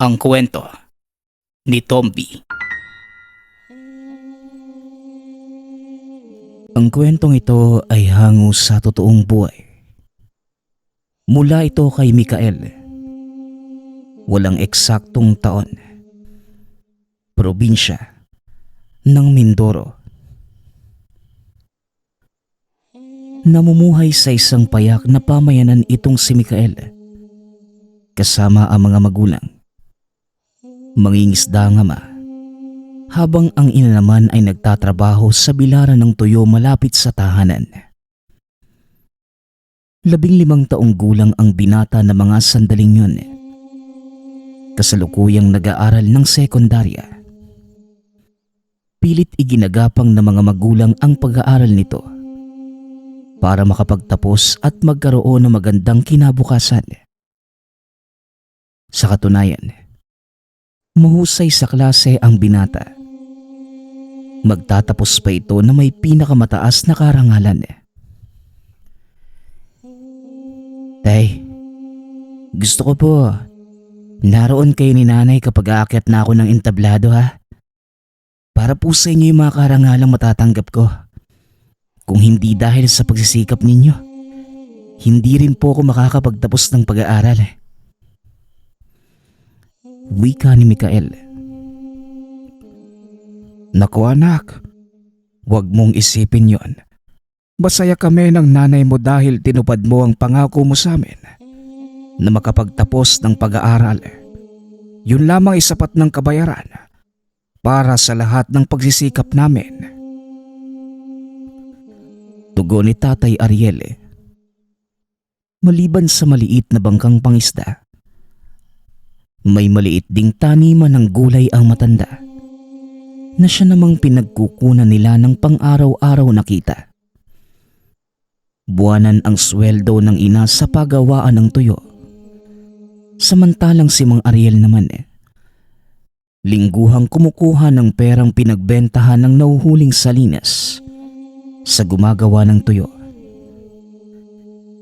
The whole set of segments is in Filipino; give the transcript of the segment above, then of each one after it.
Ang kwento ni Tomby. Ang kwentong ito ay hango sa totoong buhay. Mula ito kay Mikael. Walang eksaktong taon. Probinsya ng Mindoro. Namumuhay sa isang payak na pamayanan itong si Mikael. Kasama ang mga magulang. Mangingisda ang ama, habang ang ina naman ay nagtatrabaho sa bilaran ng tuyo malapit sa tahanan. 15 taong gulang ang binata na mga sandaling yun. Kasalukuyang nag-aaral ng sekundarya. Pilit iginagapang ng mga magulang ang pag-aaral nito para makapagtapos at magkaroon ng magandang kinabukasan. Sa katunayan, mahusay sa klase ang binata. Magtatapos pa ito na may pinakamataas na karangalan. Tay, gusto ko po naroon kayo ni nanay kapag aakyat na ako ng entablado ha. Para po sa inyo yung mga karangalang matatanggap ko. Kung hindi dahil sa pagsisikap ninyo, hindi rin po ako makakapagtapos ng pag-aaral. Wika ni Mikael. Naku anak, huwag mong isipin yon. Masaya kami ng nanay mo dahil tinupad mo ang pangako mo sa amin na makapagtapos ng pag-aaral. Yun lamang ay sapat ng kabayaran para sa lahat ng pagsisikap namin. Tugon ni Tatay Ariel. Maliban sa maliit na bangkang pangisda, may maliit ding taniman ng gulay ang matanda na siya namang pinagkukunan nila ng pang-araw-araw na kita. Buwanan ang sweldo ng ina sa paggawaan ng tuyo. Samantalang si Mang Ariel naman lingguhang kumukuha ng perang pinagbentahan ng nahuhuling salinas sa gumagawa ng tuyo.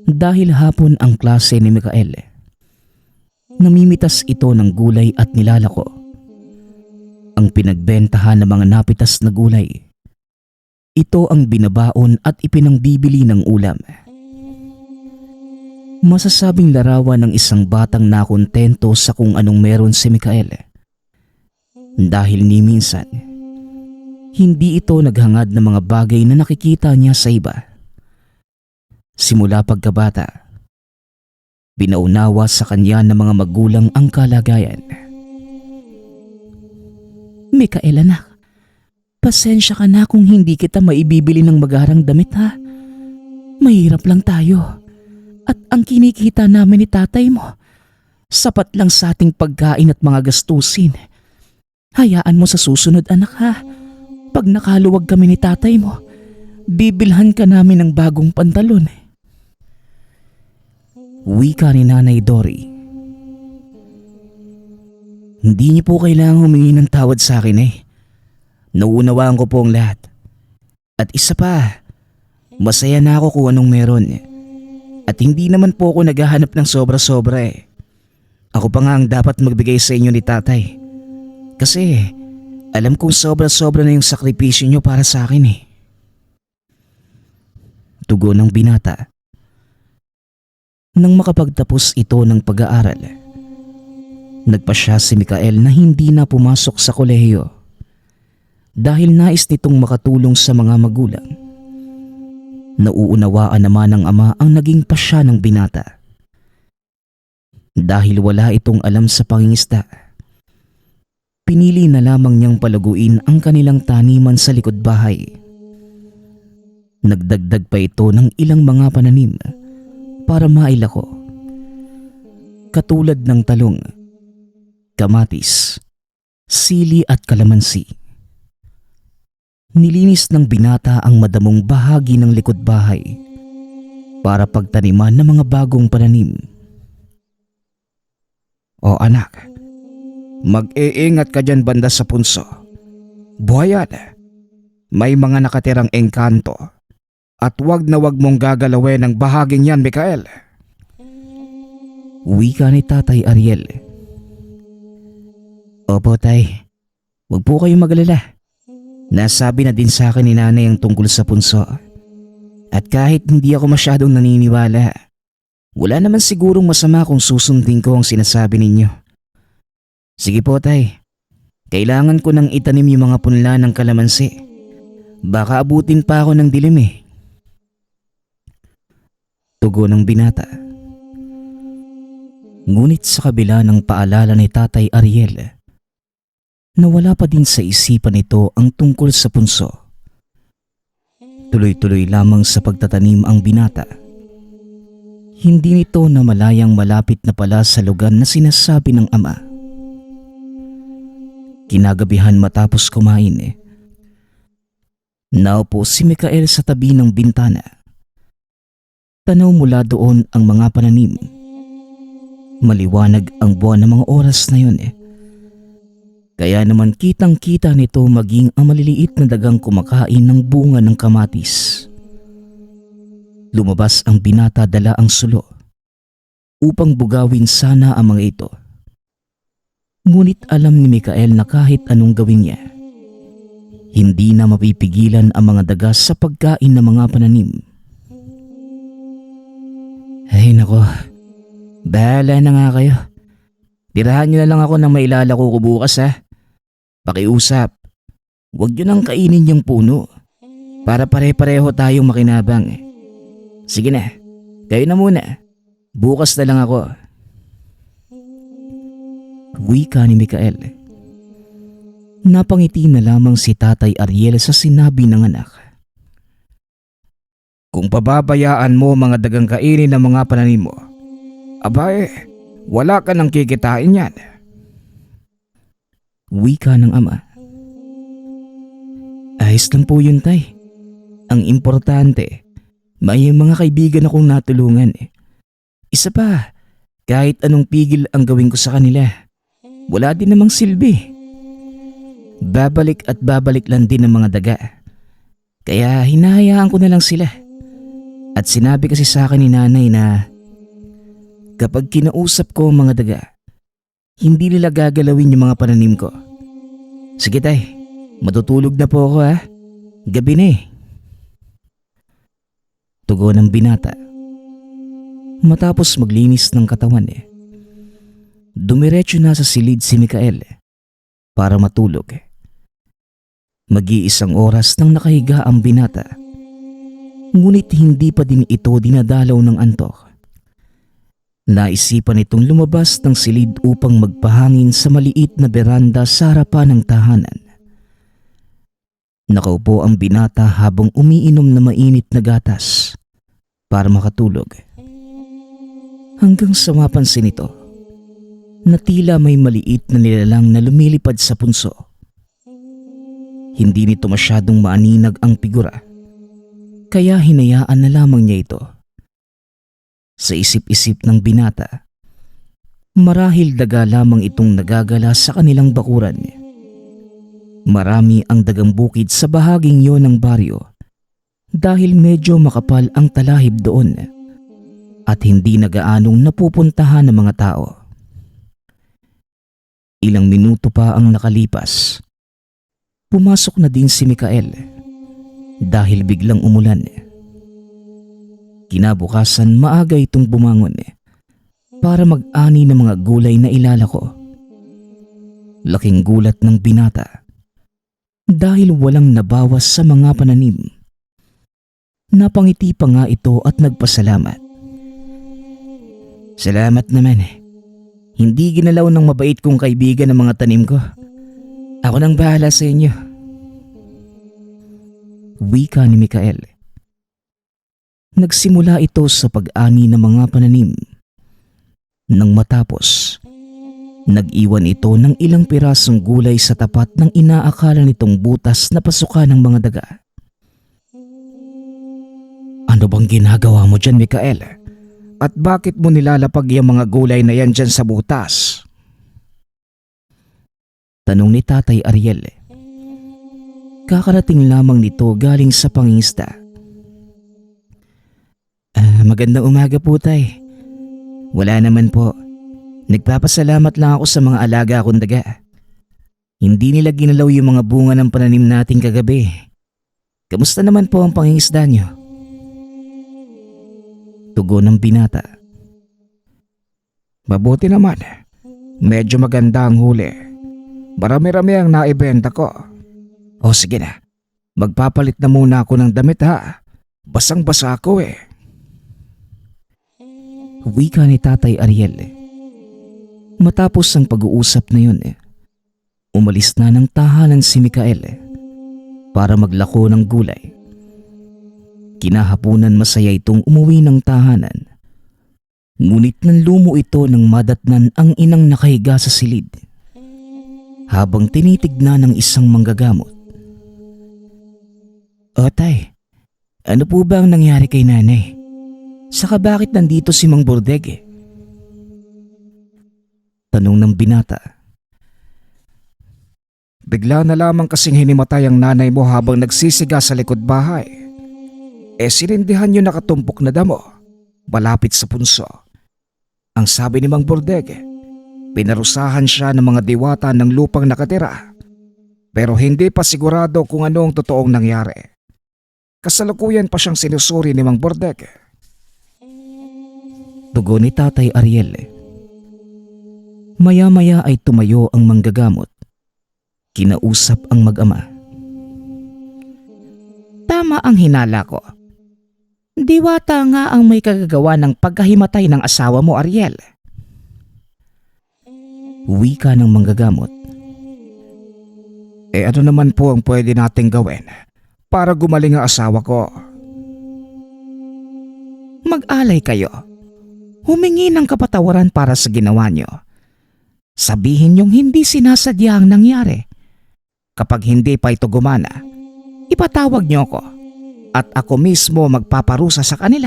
Dahil hapon ang klase ni Mikael, namimitas ito ng gulay at nilalako. Ang pinagbentahan ng mga napitas na gulay, ito ang binabaon at ipinangbibili ng ulam. Masasabing larawan ng isang batang nakontento sa kung anong meron si Mikael. Dahil ni minsan, hindi ito naghangad ng mga bagay na nakikita niya sa iba. Simula pagkabata, pinaunawa sa kanya ng mga magulang ang kalagayan. Mikael anak, pasensya ka na kung hindi kita maibibili ng magarang damit ha. Mahirap lang tayo at ang kinikita namin ni tatay mo, sapat lang sa ating pagkain at mga gastusin. Hayaan mo sa susunod anak ha. Pag nakaluwag kami ni tatay mo, bibilhan ka namin ng bagong pantalon. Wika ni Nanay Dory. Hindi niyo po kailangang humingi ng tawad sa akin Nauunawaan ko po ang lahat. At isa pa, masaya na ako kung anong meron. At hindi naman po ako naghahanap ng sobra-sobra Ako pa nga ang dapat magbigay sa inyo ni tatay. Kasi alam kong sobra-sobra na yung sakripisyo niyo para sa akin Tugon ng binata. Nang makapagtapos ito ng pag-aaral, nagpasya si Mikael na hindi na pumasok sa kolehiyo dahil nais nitong makatulong sa mga magulang. Nauunawaan naman ng ama ang naging pasya ng binata. Dahil wala itong alam sa pangingisda, pinili na lamang niyang palaguin ang kanilang taniman sa likod bahay. Nagdagdag pa ito ng ilang mga pananim para mailako. Katulad ng talong, kamatis, sili at kalamansi. Nilinis ng binata ang madamong bahagi ng likod bahay para pagtaniman ng mga bagong pananim. O anak, mag-iingat ka dyan banda sa punso. Buhayan, may mga nakatirang engkanto at wag na wag mong gagalawin ang bahaging yan, Mikael. Wika ni Tatay Ariel. Opo tay, huwag po kayong magalala. Nasabi na din sa akin ni nanay ang tungkol sa punso. At kahit hindi ako masyadong naniniwala, wala naman sigurong masama kung susundin ko ang sinasabi ninyo. Sige po tay, kailangan ko nang itanim yung mga punla ng kalamansi. Baka abutin pa ako ng dilim eh. Tugon ng binata. Ngunit sa kabila ng paalala ni Tatay Ariel, nawala pa din sa isipan nito ang tungkol sa punso. Tuloy-tuloy lamang sa pagtatanim ang binata. Hindi nito na malayang malapit na pala sa lugar na sinasabi ng ama. Kinagabihan matapos kumain, naupo si Mikael sa tabi ng bintana. Tanaw mula doon ang mga pananim. Maliwanag ang buwan ng mga oras na yun. Kaya naman kitang-kita nito maging ang maliliit na dagang kumakain ng bunga ng kamatis. Lumabas ang binata dala ang sulo upang bugawin sana ang mga ito. Ngunit alam ni Mikael na kahit anong gawin niya, hindi na mapipigilan ang mga daga sa pagkain ng mga pananim. Ay nako, bahala na nga kayo. Tirahan nyo na lang ako ng mailalako ko bukas ha. Pakiusap, huwag nyo nang kainin yung puno para pare-pareho tayong makinabang. Sige na, kayo na muna. Bukas na lang ako. Wika ni Mikael. Napangiti na lamang si Tatay Ariel sa sinabi ng anak. Kung pababayaan mo mga dagang kainin ng mga pananim mo, abay, wala ka nang kikitain yan. Wika ng ama. Ayos lang po yun tay. Ang importante, may mga kaibigan akong natulungan. Isa pa, kahit anong pigil ang gawin ko sa kanila, wala din namang silbi. Babalik at babalik lang din ng mga daga. Kaya hinahayaan ko na lang sila. At sinabi kasi sa akin ni nanay na kapag kinausap ko ang mga daga, hindi nila gagalawin yung mga pananim ko. Sige tay, matutulog na po ako ha. Gabi na eh. Tugon ng binata. Matapos maglinis ng katawan dumiretso na sa silid si Mikael para matulog. Mag-iisang oras nang nakahiga ang binata. Ngunit hindi pa din ito dinadalaw ng antok. Naisipan itong lumabas ng silid upang magpahangin sa maliit na beranda sa harapan ng tahanan. Nakaupo ang binata habang umiinom na mainit na gatas para makatulog. Hanggang sa mapansin ito na tila may maliit na nilalang na lumilipad sa punso. Hindi nito masyadong maaninag ang figura. Kaya hinayaan na lamang niya ito. Sa isip-isip ng binata, marahil daga lamang itong nagagala sa kanilang bakuran. Marami ang dagang bukid sa bahaging yon ng baryo dahil medyo makapal ang talahib doon at hindi na gaanong napupuntahan ng mga tao. Ilang minuto pa ang nakalipas. Pumasok na din si Mikael dahil biglang umulan. Kinabukasan maaga itong bumangon para mag-ani ng mga gulay na ilalako. Laking gulat ng binata dahil walang nabawas sa mga pananim. Napangiti pa nga ito at nagpasalamat. Salamat naman. Hindi ginalaw ng mabait kong kaibigan ang mga tanim ko. Ako nang bahala sa inyo. Wika ni Mikael. Nagsimula ito sa pag-ani ng mga pananim. Nang matapos, nag-iwan ito ng ilang pirasong gulay sa tapat ng inaakala nitong butas na pasukan ng mga daga. Ano bang ginagawa mo dyan, Mikael? At bakit mo nilalapag yung mga gulay na yan dyan sa butas? Tanong ni Tatay Ariel. Kakarating lamang nito galing sa pangingisda. Magandang umaga po tay. Wala naman po. Nagpapasalamat lang ako sa mga alaga akong daga. Hindi nila ginalaw yung mga bunga ng pananim natin kagabi. Kamusta naman po ang pangingisda niyo? Tugon ng binata. Mabuti naman. Medyo maganda ang huli. Marami-rami ang naibenta ko. O sige na, magpapalit na muna ako ng damit ha. Basang-basa ako eh. Wika ni Tatay Ariel. Matapos ang pag-uusap na yun, umalis na ng tahanan si Mikael para maglako ng gulay. Kinahapunan masaya itong umuwi ng tahanan. Ngunit nanlumo ito nang madatnan ang inang nakahiga sa silid habang tinitignan ng isang manggagamot. O tay, ano po ba ang nangyari kay nanay? Saka bakit nandito si Mang Bordeg? Tanong ng binata. Bigla na lamang kasing hinimatay ang nanay mo habang nagsisiga sa likod bahay. Sinindihan yung nakatumpok na damo, malapit sa punso. Ang sabi ni Mang Bordeg, pinarusahan siya ng mga diwata ng lupang nakatira. Pero hindi pa sigurado kung ano ang totoong nangyari. Kasalukuyan pa siyang sinusuri ni Mang Bordeg. Tugon ni Tatay Ariel. Maya-maya ay tumayo ang manggagamot. Kinausap ang mag-ama. Tama ang hinala ko. Diwata nga ang may kagagawa ng pagkahimatay ng asawa mo, Ariel. Wika ng manggagamot. Ano naman po ang pwede nating gawin para gumaling ang asawa ko? Mag-alay kayo. Humingi ng kapatawaran para sa ginawa nyo. Sabihin niyong hindi sinasadya ang nangyari. Kapag hindi pa ito gumana, ipatawag niyo ako at ako mismo magpaparusa sa kanila.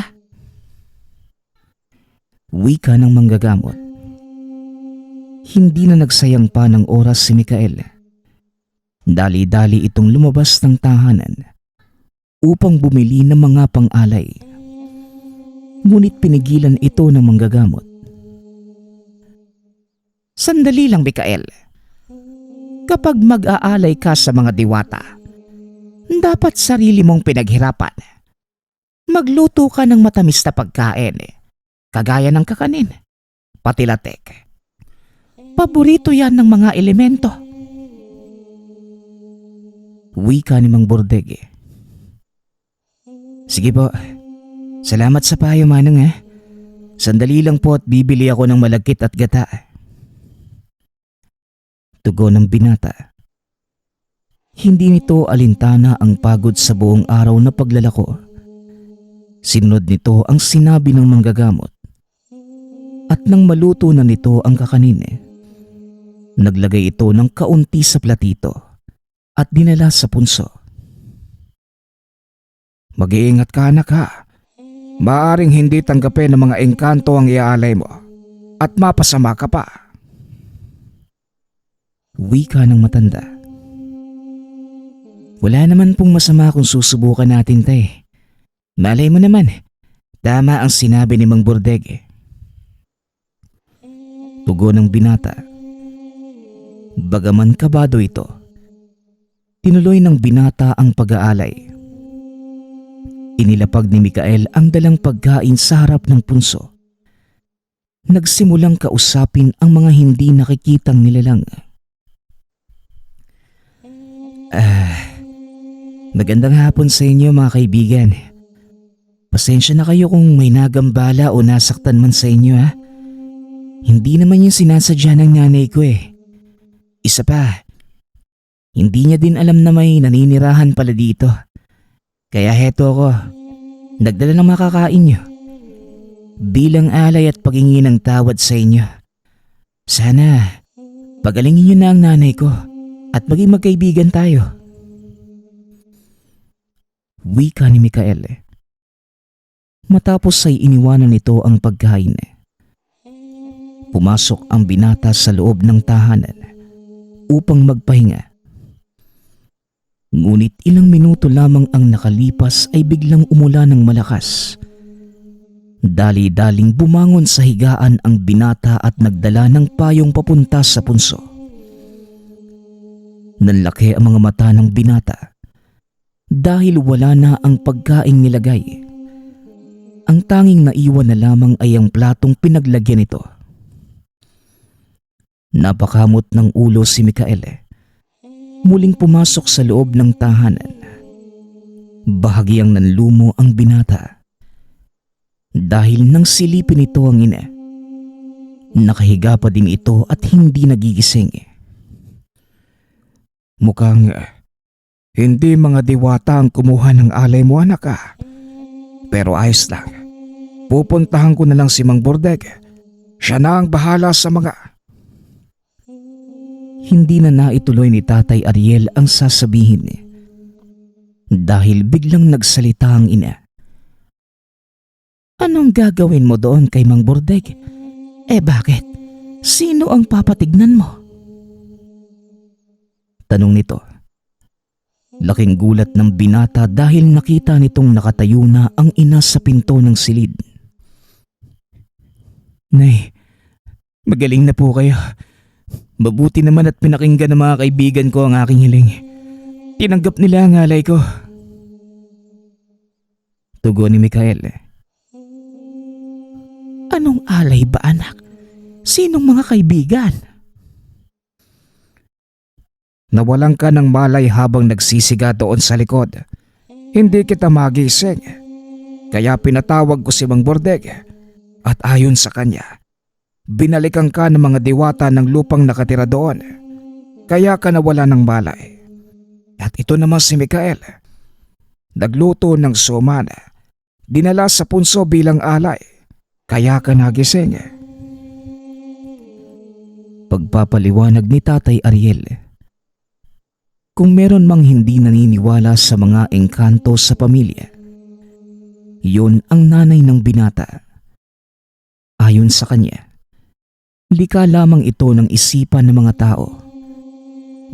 Wika ng manggagamot. Hindi na nagsayang pa ng oras si Mikael. Dali-dali itong lumabas ng tahanan upang bumili ng mga pang-alay. Ngunit pinigilan ito ng manggagamot. Sandali lang, Mikael. Kapag mag-aalay ka sa mga diwata, dapat sarili mong pinaghirapan. Magluto ka ng matamis na pagkain, kagaya ng kakanin, pati latek. Paborito yan ng mga elemento. Wika ni Mang Bordeg. Sige po, salamat sa payo, Manong. Sandali lang po at bibili ako ng malagkit at gata. Tugon ng binata. Hindi nito alintana ang pagod sa buong araw na paglalako. Sinunod nito ang sinabi ng manggagamot. At nang maluto na nito ang kakanin, naglagay ito ng kaunti sa platito at dinala sa punso. Mag-iingat ka, anak ha. Maaring hindi tanggapin ng mga engkanto ang iaalay mo at mapasama ka pa. Wika ng matanda. Wala naman pong masama kung susubukan natin, tay. Malay mo naman, tama ang sinabi ni Mang Bordeg. Tugon ng binata. Bagaman kabado ito, tinuloy ng binata ang pag-aalay. Inilapag ni Mikael ang dalang pagkain sa harap ng punso. Nagsimulang kausapin ang mga hindi nakikitang nilalang. Magandang hapon sa inyo, mga kaibigan. Pasensya na kayo kung may nagambala o nasaktan man sa inyo, ha. Hindi naman yung sinasadya ng nanay ko eh. Isa pa, hindi niya din alam na may naninirahan pala dito. Kaya heto ako, nagdala ng makakain niyo. Bilang alay at paghingi ng tawad sa inyo. Sana, pagalingin niyo na ang nanay ko at maging magkaibigan tayo. Wika ni Mikael. Matapos ay iniwanan nito ang pagkain. Pumasok ang binata sa loob ng tahanan upang magpahinga. Ngunit ilang minuto lamang ang nakalipas ay biglang umulan ng malakas. Dali-daling bumangon sa higaan ang binata at nagdala ng payong papunta sa punso. Nanlaki ang mga mata ng binata dahil wala na ang pagkaing nilagay. Ang tanging naiwan na lamang ay ang platong pinaglagyan nito. Napakamot ng ulo si Mikael. Muling pumasok sa loob ng tahanan. Bahagyang nanlumo ang binata dahil nang silipin ito ang ina. Nakahiga pa din ito at hindi nagigising. Mukhang hindi mga diwata ang kumuha ng alay mo, anak, ah. Pero ayos lang. Pupuntahan ko na lang si Mang Bordeg. Siya na ang bahala sa mga... Hindi na naituloy ni Tatay Ariel ang sasabihin dahil biglang nagsalita ang ina. Anong gagawin mo doon kay Mang Bordeg? Bakit? Sino ang papatignan mo? Tanong nito. Laking gulat ng binata dahil nakita nitong nakatayo na ang ina sa pinto ng silid. Nay, magaling na po kayo. Mabuti naman at pinakinggan ng mga kaibigan ko ang aking hiling. Tinanggap nila ang alay ko. Tugon ni Mikael. Anong alay ba, anak? Sinong mga kaibigan? Nawalan ka ng malay habang nagsisiga doon sa likod. Hindi kita magising. Kaya pinatawag ko si Mang Bordeg. At ayon sa kanya, binalikan ka ng mga diwata ng lupang nakatira doon. Kaya ka nawala ng malay. At ito naman si Mikael. Nagluto ng suman. Dinala sa punso bilang alay. Kaya ka nagising. Pagpapaliwanag ni Tatay Ariel. Kung meron mang hindi naniniwala sa mga engkanto sa pamilya, yun ang nanay ng binata. Ayon sa kanya, lika lamang ito ng isipan ng mga tao.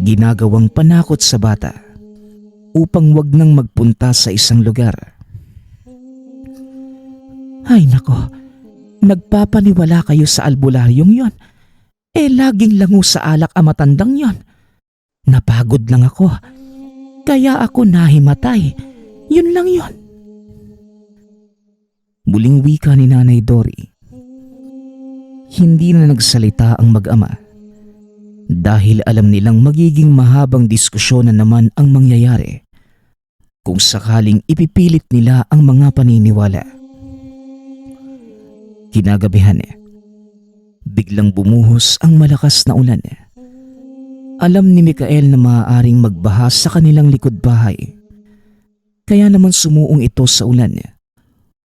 Ginagawang panakot sa bata upang wag nang magpunta sa isang lugar. Ay nako, nagpapaniwala kayo sa albularyong yon. Laging lango sa alak ang matandang yon. Napagod lang ako, kaya ako nahimatay. Yun lang yun. Muling wika ni Nanay Dory. Hindi na nagsalita ang mag-ama dahil alam nilang magiging mahabang diskusyon na naman ang mangyayari kung sakaling ipipilit nila ang mga paniniwala. Kinagabihan, biglang bumuhos ang malakas na ulan. Alam ni Mikael na maaaring magbaha sa kanilang likod bahay. Kaya naman sumuong ito sa ulan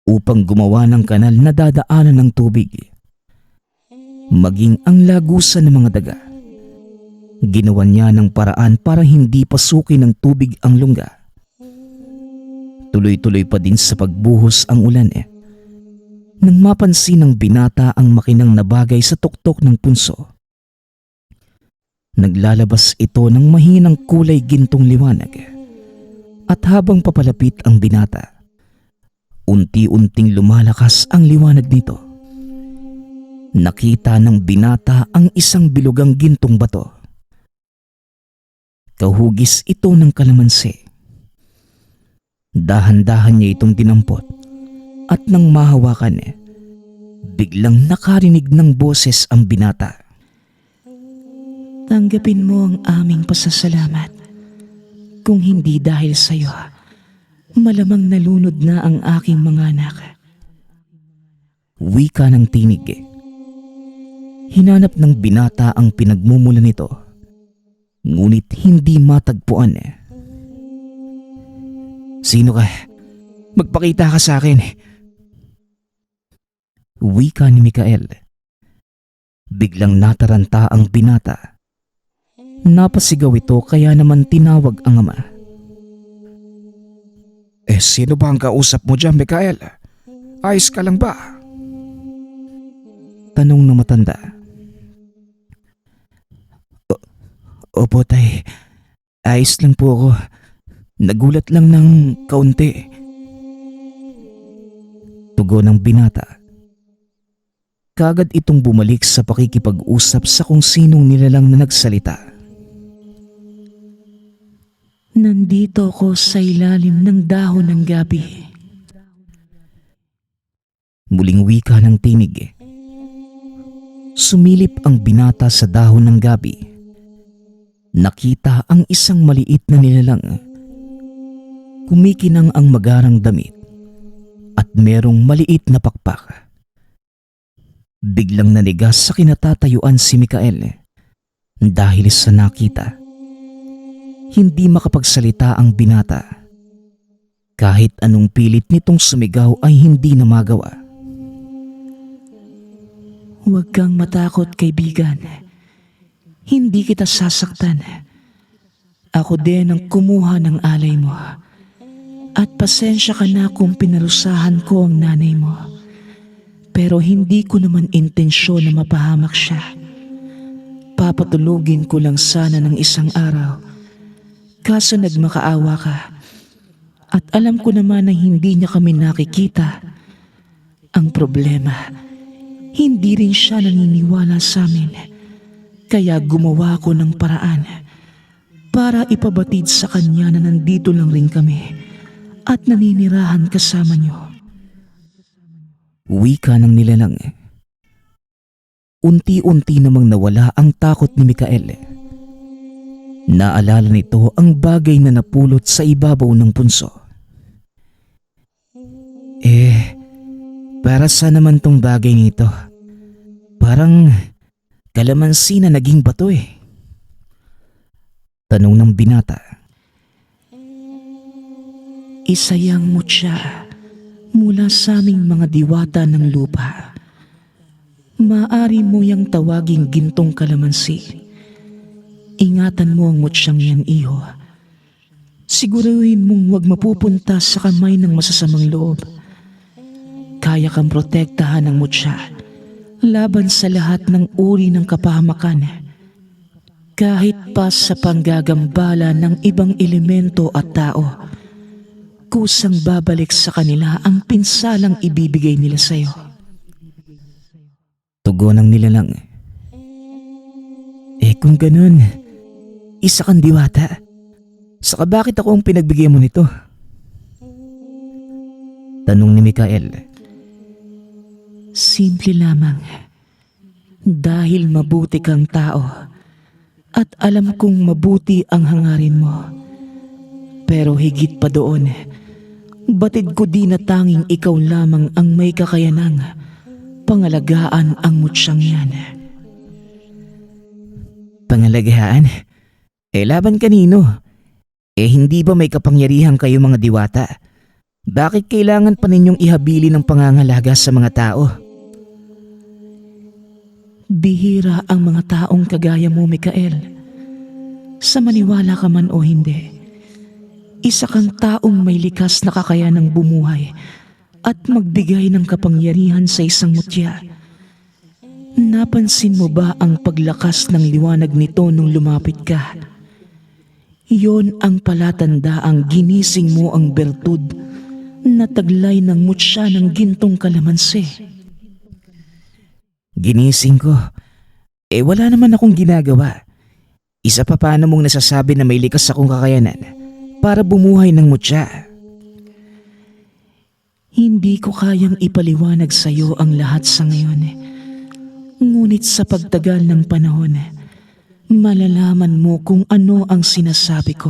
upang gumawa ng kanal na dadaanan ng tubig. Maging ang lagusan ng mga daga. Ginawan niya ng paraan para hindi pasukin ng tubig ang lungga. Tuloy-tuloy pa din sa pagbuhos ang ulan. Nang mapansin ng binata ang makinang na bagay sa tuktok ng punso. Naglalabas ito ng mahinang kulay gintong liwanag. At habang papalapit ang binata, unti-unting lumalakas ang liwanag nito. Nakita ng binata ang isang bilugang gintong bato. Kahugis ito ng kalamansi. Dahan-dahan niya itong dinampot at nang mahawakan, biglang nakarinig ng boses ang binata. Tanggapin mo ang aming pasasalamat. Kung hindi dahil sa iyo, malamang nalunod na ang aking mga anak. Wika ng tinig. Hinanap ng binata ang pinagmumulan nito, ngunit hindi matagpuan. Sino ka? Magpakita ka sa akin. Wika ni Mikael. Biglang nataranta ang binata. Napasigaw ito kaya naman tinawag ang ama. Sino ba ang kausap mo dyan, Mikael? Ayos ka lang ba? Tanong ng matanda. Opo tay, ayos lang po ako. Nagulat lang ng kaunti. Tugon ng binata. Kagad itong bumalik sa pakikipag-usap sa kung sinong nilalang na nagsalita. Nandito ako sa ilalim ng dahon ng gabi. Muling wika ng tinig. Sumilip ang binata sa dahon ng gabi. Nakita ang isang maliit na nilalang. Kumikinang ang magarang damit at merong maliit na pakpak. Biglang nanigas sa kinatatayuan si Mikael dahil sa nakita. Hindi makapagsalita ang binata. Kahit anong pilit nitong sumigaw ay hindi na magawa. Huwag kang matakot, kaibigan. Hindi kita sasaktan. Ako din ang kumuha ng alay mo. At pasensya ka na kung pinarusahan ko ang nanay mo. Pero hindi ko naman intensyon na mapahamak siya. Papatulugin ko lang sana ng isang araw. Kaso nagmakaawa ka. At alam ko naman na hindi niya kami nakikita. Ang problema, hindi rin siya naniniwala sa amin. Kaya gumawa ko ng paraan para ipabatid sa kanya na nandito lang rin kami at naninirahan kasama niyo. Wika ng nilalang. Unti-unti namang nawala ang takot ni Mikael. Naalala nito ang bagay na napulot sa ibabaw ng punso. Para saan naman tong bagay nito? Parang kalamansi na naging bato eh. Tanong ng binata. Isa yang mutya mula sa aming mga diwata ng lupa. Maaari mo yang tawaging gintong kalamansi. Ingatan mo ang mutsyang yan, iho. Siguruhin mong huwag mapupunta sa kamay ng masasamang loob. Kaya kang protektahan ng mutya laban sa lahat ng uri ng kapahamakan. Kahit pa sa panggagambala ng ibang elemento at tao, kusang babalik sa kanila ang pinsalang ibibigay nila sa iyo. Tugon ng nilalang. Kung ganun, isa kang diwata. Saka bakit ako ang pinagbigay mo nito? Tanong ni Mikael. Simple lamang. Dahil mabuti kang tao at alam kong mabuti ang hangarin mo. Pero higit pa doon, batid ko di na tanging ikaw lamang ang may kakayanang pangalagaan ang mutsyang yan. Pangalagaan? Laban kanino? Hindi ba may kapangyarihan kayo mga diwata? Bakit kailangan pa ninyong ihabili ng pangangalaga sa mga tao? Bihira ang mga taong kagaya mo, Mikael. Sa maniwala ka man o hindi, isa kang taong may likas na kakayanang bumuhay at magbigay ng kapangyarihan sa isang mutya. Napansin mo ba ang paglakas ng liwanag nito nung lumapit ka? Iyon ang palatandaang ginising mo ang bertud na taglay ng mutya ng gintong kalamansi. Ginising ko? Wala naman akong ginagawa. Isa pa paano mong nasasabi na may likas akong kakayanan para bumuhay ng mutya? Hindi ko kayang ipaliwanag sa iyo ang lahat sa ngayon. Ngunit sa pagtagal ng panahon, malalaman mo kung ano ang sinasabi ko.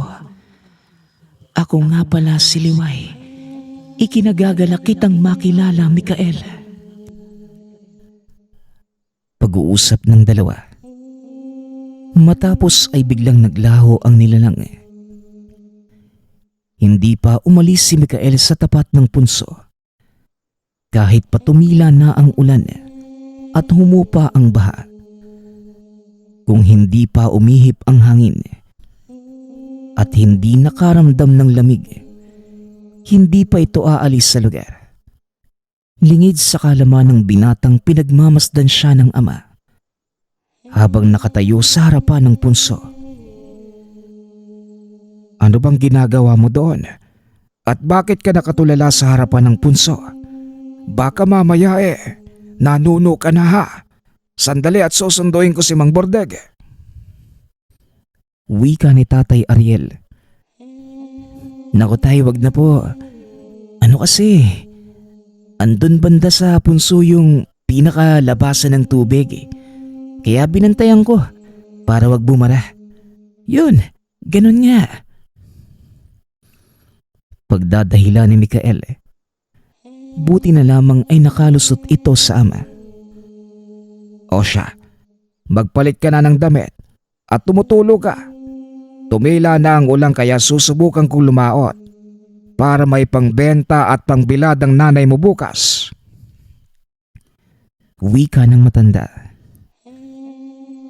Ako nga pala si Liway. Ikinagagalak kitang makilala, Mikael. Pag-uusap ng dalawa. Matapos ay biglang naglaho ang nilalang. Hindi pa umalis si Mikael sa tapat ng punso. Kahit patumila na ang ulan at humupa ang baha. Kung hindi pa umihip ang hangin at hindi nakaramdam ng lamig, hindi pa ito aalis sa lugar. Lingid sa kalaman ng binatang pinagmamasdan siya ng ama habang nakatayo sa harapan ng punso. Ano bang ginagawa mo doon? At bakit ka nakatulala sa harapan ng punso? Baka mamaya nanuno ka na ha. Sandali at susunduin ko si Mang Bordeg. Wika ni Tatay Ariel. Naku tay, wag na po. Ano kasi, andun banda sa punso yung pinakalabasan ng tubig eh. Kaya binantayan ko para wag bumara. Yun, ganun nga. Pagdadahilan ni Mikael, buti na lamang ay nakalusot ito sa ama. O siya, magpalit ka na ng damit at tumutulog ka. Tumila na ang ulang kaya susubukan kong lumaot para may pangbenta at pangbilad ang nanay mo bukas. Wika ng matanda.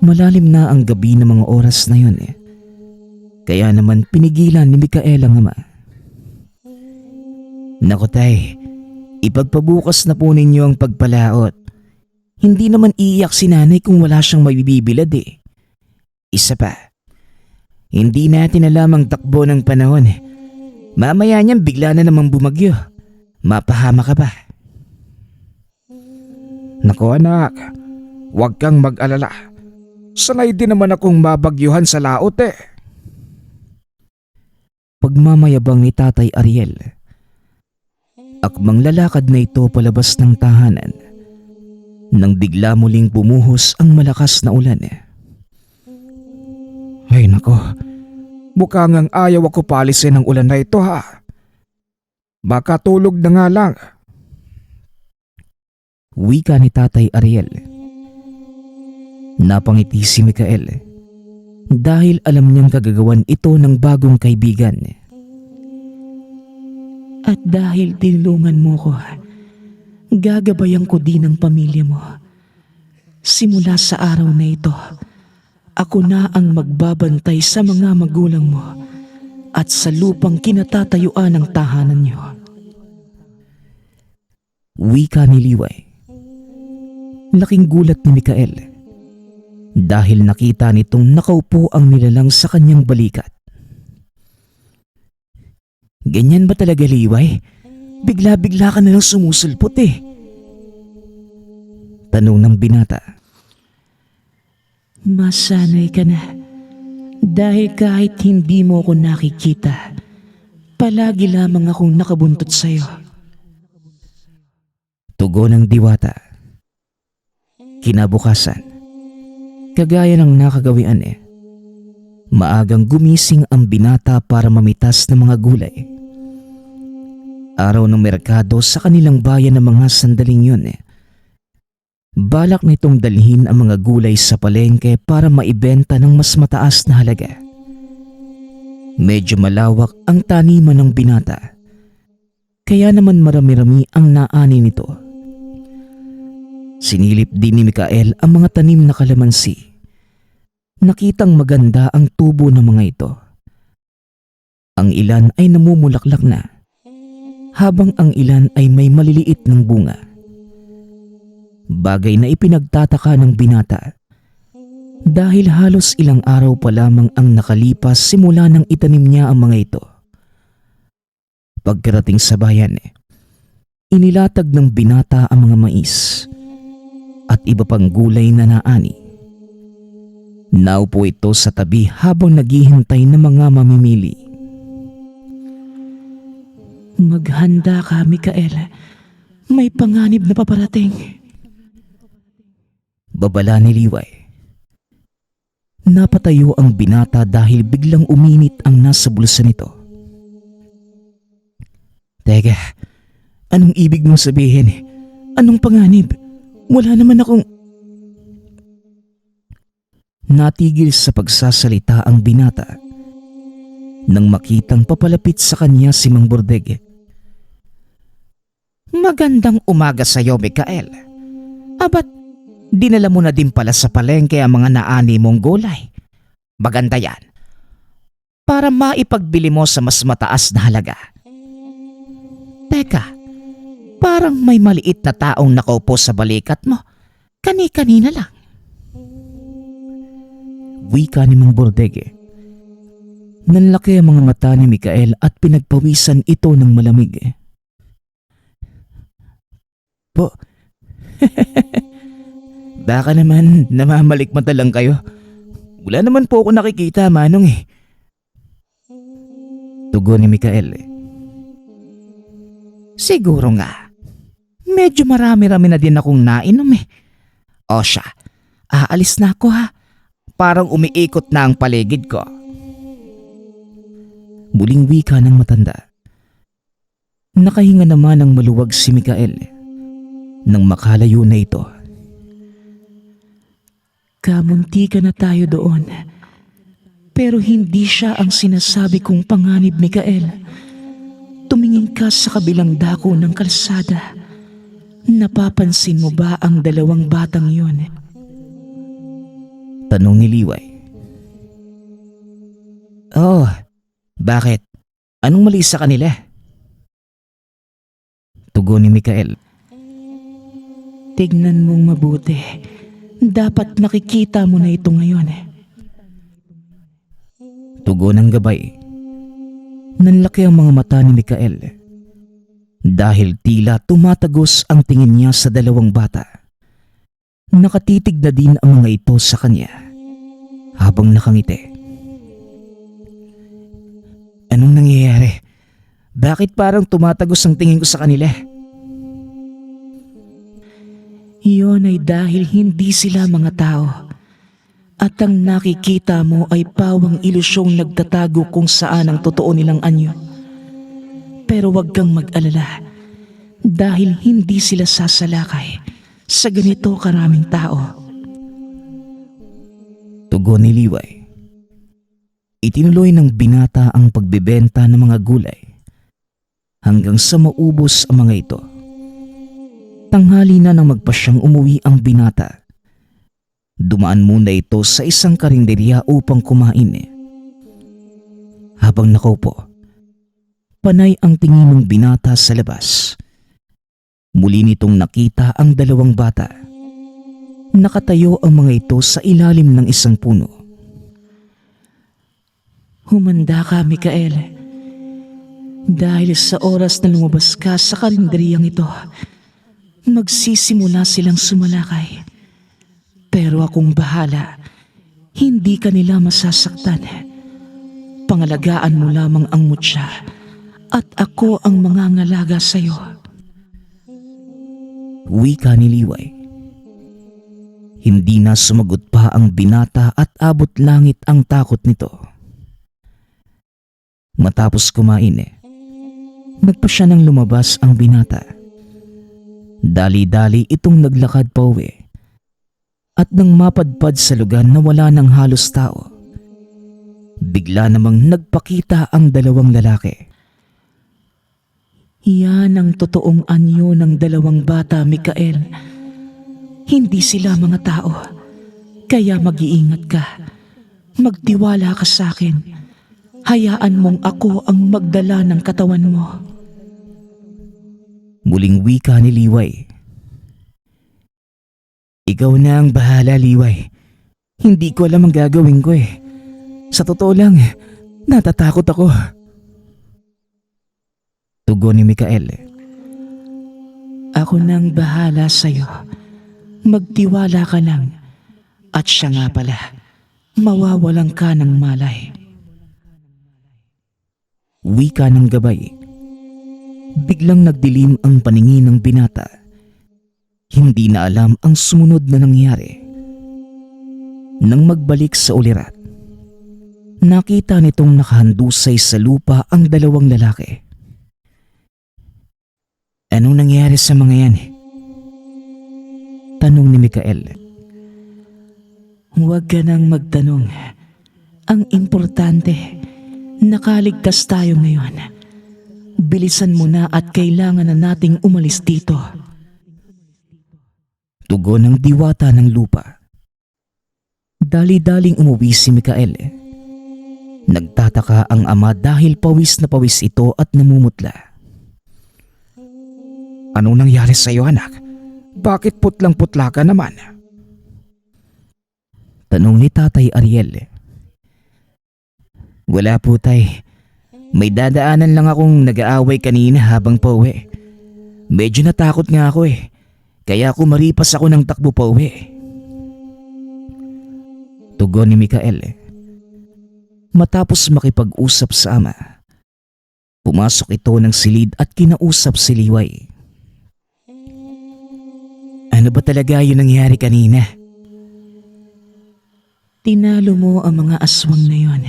Malalim na ang gabi ng mga oras na yun eh. Kaya naman pinigilan ni Mikael ang ama. Naku tay, ipagpabukas na po ninyo ang pagpalaot. Hindi naman iiyak si nanay kung wala siyang mabibilad eh. Isa pa, hindi natin alam ang takbo ng panahon. Mamaya niyan bigla na namang bumagyo. Mapahama ka ba? Naku anak, huwag kang mag-alala. Sanay din naman akong mabagyuhan sa laot eh. Pagmamayabang ni Tatay Ariel. Akmang lalakad na ito palabas ng tahanan nang bigla muling bumuhos ang malakas na ulan. Ay nako, mukhang ang ayaw ako palisin ng ulan na ito ha. Baka tulog na nga lang. Wika ni Tatay Ariel. Napangiti si Mikael dahil alam niyang kagagawan ito ng bagong kaibigan. At dahil tinulungan mo ko, gagabayan ko din ang pamilya mo. Simula sa araw na ito, ako na ang magbabantay sa mga magulang mo at sa lupang kinatatayuan ng tahanan niyo. Wika ni Liway. Laking gulat ni Mikael dahil nakita nitong nakaupo ang nilalang sa kanyang balikat. Ganyan ba talaga, Liway? Bigla-bigla ka nalang sumusulpot eh. Tanong ng binata. Masanay ka na dahil kahit hindi mo ako nakikita, palagi lamang akong nakabuntot sa'yo. Tugon ng diwata. Kinabukasan, kagaya ng nakagawian eh, maagang gumising ang binata para mamitas ng mga gulay. Araw ng merkado sa kanilang bayan ng mga sandaling yun eh. Balak nitong dalhin ang mga gulay sa palengke para maibenta ng mas mataas na halaga. Medyo malawak ang taniman ng binata, kaya naman marami-rami ang naani nito. Sinilip din ni Mikael ang mga tanim na kalamansi. Nakitang maganda ang tubo ng mga ito. Ang ilan ay namumulaklak na, habang ang ilan ay may maliliit ng bunga. Bagay na ipinagtataka ng binata dahil halos ilang araw pa lamang ang nakalipas simula nang itanim niya ang mga ito. Pagkarating sa bayan, inilatag ng binata ang mga mais at iba pang gulay na naani. Naupo ito sa tabi habang naghihintay ng mga mamimili. Maghanda ka, Mikael. May panganib na paparating. Babala ni Liway. Napatayo ang binata dahil biglang uminit ang nasa bulsa nito. Teka, anong ibig mong sabihin? Anong panganib? Wala naman akong... Natigil sa pagsasalita ang binata nang makitang papalapit sa kanya si Mang Bordeg. Magandang umaga sa iyo, Mikael. Abat, dinala mo na din pala sa palengke ang mga naani mong gulay. Maganda yan. Para maipagbili mo sa mas mataas na halaga. Teka, parang may maliit na taong nakaupo sa balikat mo. Kani-kanina lang. Wika ni Mang Bordeg. Nanlaki ang mga mata ni Mikael at pinagpawisan ito ng malamig. Po, baka naman namamalikmata lang kayo. Wala naman po ako nakikita, Manong eh. Tugon ni Mikael. Siguro nga. Medyo marami-rami na din akong nainom eh. O siya, aalis na ako ha. Parang umiikot na ang paligid ko. Muling wika ng matanda. Nakahinga naman ng maluwag si Mikael nang makalayo na ito. Kamunti ka na tayo doon. Pero hindi siya ang sinasabi kong panganib, Mikael. Tumingin ka sa kabilang dako ng kalsada. Napapansin mo ba ang dalawang batang yun? Tanong ni Liway. Oh, bakit? Anong mali sa kanila? Tugon ni Mikael. Tignan mong mabuti. Dapat nakikita mo na ito ngayon. Tugon ng gabay. Nanlaki ang mga mata ni Mikael dahil tila tumatagos ang tingin niya sa dalawang bata. Nakatitig na din ang mga ito sa kanya habang nakangiti. Anong nangyayari? Bakit parang tumatagos ang tingin ko sa kanila? Iyon ay dahil hindi sila mga tao. At ang nakikita mo ay pawang ilusyong nagtatago kung saan ang totoo nilang anyo. Pero huwag kang mag-alala dahil hindi sila sasalakay sa ganito karaming tao. Tugon ni Liway. Itinuloy ng binata ang pagbebenta ng mga gulay hanggang sa maubos ang mga ito. Tanghali na nang magpasyang umuwi ang binata. Dumaan muna ito sa isang karinderya upang kumain. Habang nakaupo, panay ang tingin ng binata sa labas. Muli nitong nakita ang dalawang bata. Nakatayo ang mga ito sa ilalim ng isang puno. Humanda ka, Mikael. Dahil sa oras na lumabas ka sa karinderyang ito, magsisimula silang sumalakay. Pero akong bahala, hindi ka nila masasaktan. Pangalagaan mo lamang ang mutya at ako ang mangangalaga sa iyo. Wika ni Liway. Hindi na sumagot pa ang binata at abot langit ang takot nito. Matapos kumain, nagpa siya nang lumabas ang binata. Dali-dali itong naglakad pa uwi. At nang mapadpad sa lugar na wala ng halos tao, bigla namang nagpakita ang dalawang lalaki. Yan ang totoong anyo ng dalawang bata, Mikael. Hindi sila mga tao, kaya mag-iingat ka. Magtiwala ka sa akin. Hayaan mong ako ang magdala ng katawan mo. Muling wika ni Liway. Ikaw na ang bahala, Liway. Hindi ko alam ang gagawin ko eh. Sa totoo lang, natatakot ako. Tugon ni Mikael. Ako nang bahala sa'yo. Magtiwala ka lang. At siya nga pala, mawawalan ka ng malay. Wika ng gabay. Biglang nagdilim ang paningin ng binata. Hindi na alam ang sumunod na nangyari. Nang magbalik sa ulirat, nakita nitong nakahandusay sa lupa ang dalawang lalaki. Anong nangyari sa mga yan? Tanong ni Mikael. Huwag ka nang magtanong. Ang importante, nakaligtas tayo ngayon. Bilisan mo na at kailangan na nating umalis dito. Tugon ng diwata ng lupa. Dali-daling umuwi si Mikael. Nagtataka ang ama dahil pawis na pawis ito at namumutla. Anong nangyari sa iyo, anak? Bakit putlang-putla ka naman? Tanong ni Tatay Ariel. Wala po, tay. May dadaanan lang akong nag-aaway kanina habang pauwi. Medyo natakot nga ako eh. Kaya kumaripas ako ng takbo pa uwi. Tugon ni Mikael. Matapos makipag-usap sa ama, Pumasok ito ng silid at kinausap si Liway. Ano ba talaga yung nangyari kanina? Tinalo mo ang mga aswang na yon.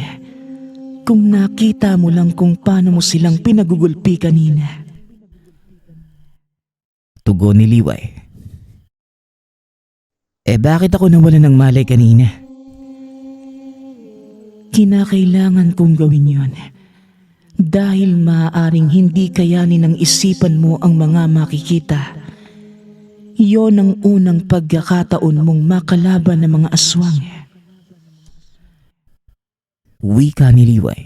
Kung nakita mo lang kung paano mo silang pinagugulpi kanina. Tugon ni Liway. Bakit ako nawalan ng malay kanina? Kinakailangan kong gawin yon. Dahil maaaring hindi kayanin ng isipan mo ang mga makikita. Iyon ang unang pagkakataon mong makalaban ng mga aswang. Wika ni Liway.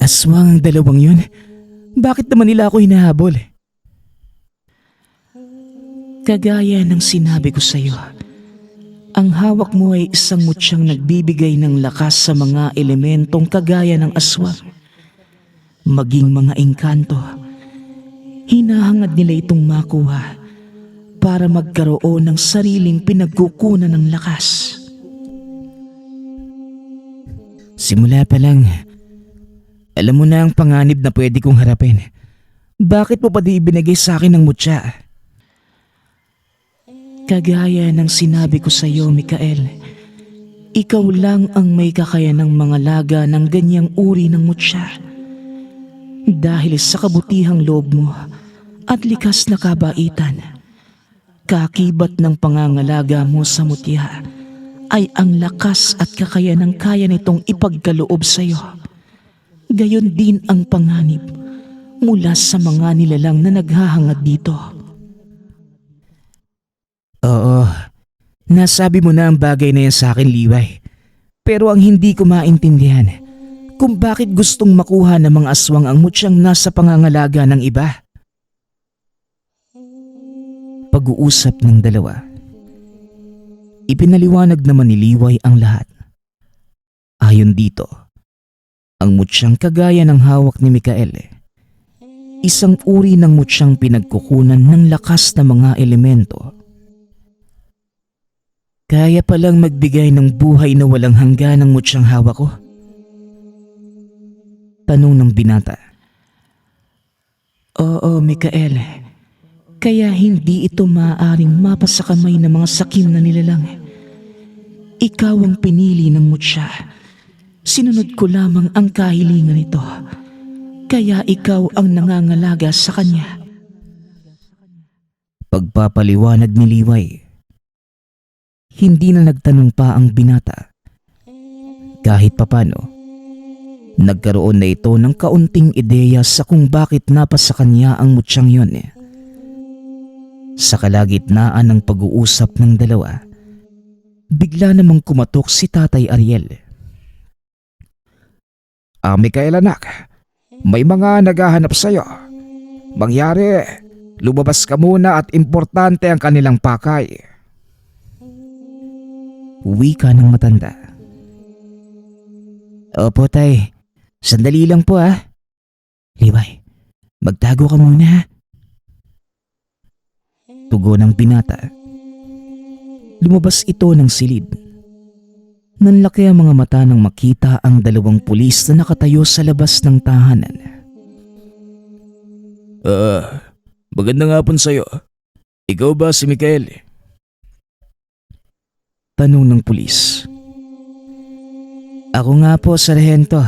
Aswang ang dalawang yun? Bakit naman nila ako hinahabol? Kagaya ng sinabi ko sa iyo, ang hawak mo ay isang mutsyang nagbibigay ng lakas sa mga elementong kagaya ng aswang. Maging mga engkanto, hinahangad nila itong makuha para magkaroon ng sariling pinagkukunan ng lakas. Simula pa lang, alam mo na ang panganib na pwede kong harapin. Bakit mo pa di ibinigay sa akin ng mutya? Kagaya ng sinabi ko sa iyo, Mikael, ikaw lang ang may kakayanang mga laga ng ganyang uri ng mutya. Dahil sa kabutihang loob mo at likas na kabaitan, kakibat ng pangangalaga mo sa mutya ay ang lakas at kakayanang kaya nitong ipagkaloob sa iyo. Gayon din ang panganib mula sa mga nilalang na naghahangad dito. Oo, nasabi mo na ang bagay na yan sa akin, Liway. Pero ang hindi ko maintindihan, kung bakit gustong makuha ng mga aswang ang mutsyang nasa pangangalaga ng iba. Pag-uusap ng dalawa. Ipinaliwanag naman ni Liway ang lahat. Ayon dito, ang mutsyang kagaya ng hawak ni Mikael, isang uri ng mutsyang pinagkukunan ng lakas na mga elemento. Kaya palang magbigay ng buhay na walang hanggan ang mutsyang hawak ko? Tanong ng binata. Oo, Mikael. Kaya hindi ito maaaring mapasa kamay ng mga sakim na nilalang. Ikaw ang pinili ng mutya. Sinunod ko lamang ang kahilingan nito. Kaya ikaw ang nangangalaga sa kanya. Pagpapaliwanag ni Liway. Hindi na nagtanong pa ang binata. Kahit papano, nagkaroon na ito ng kaunting ideya sa kung bakit napasa kanya ang mutsyang yun. Sa kalagitnaan ng pag-uusap ng dalawa, bigla namang kumatok si Tatay Ariel. Mikael anak, may mga naghahanap sa'yo. Mangyari, lumabas ka muna at importante ang kanilang pakay. Wika ng matanda. Opo tay, sandali lang po Liway, magtago ka muna. Tugon ng binata. Lumabas ito ng silid. Nanlaki ang mga mata nang makita ang dalawang pulis na nakatayo sa labas ng tahanan. Magandang hapon sa'yo. Ikaw ba si Mikael? Tanong ng pulis. Ako nga po, Sarhento.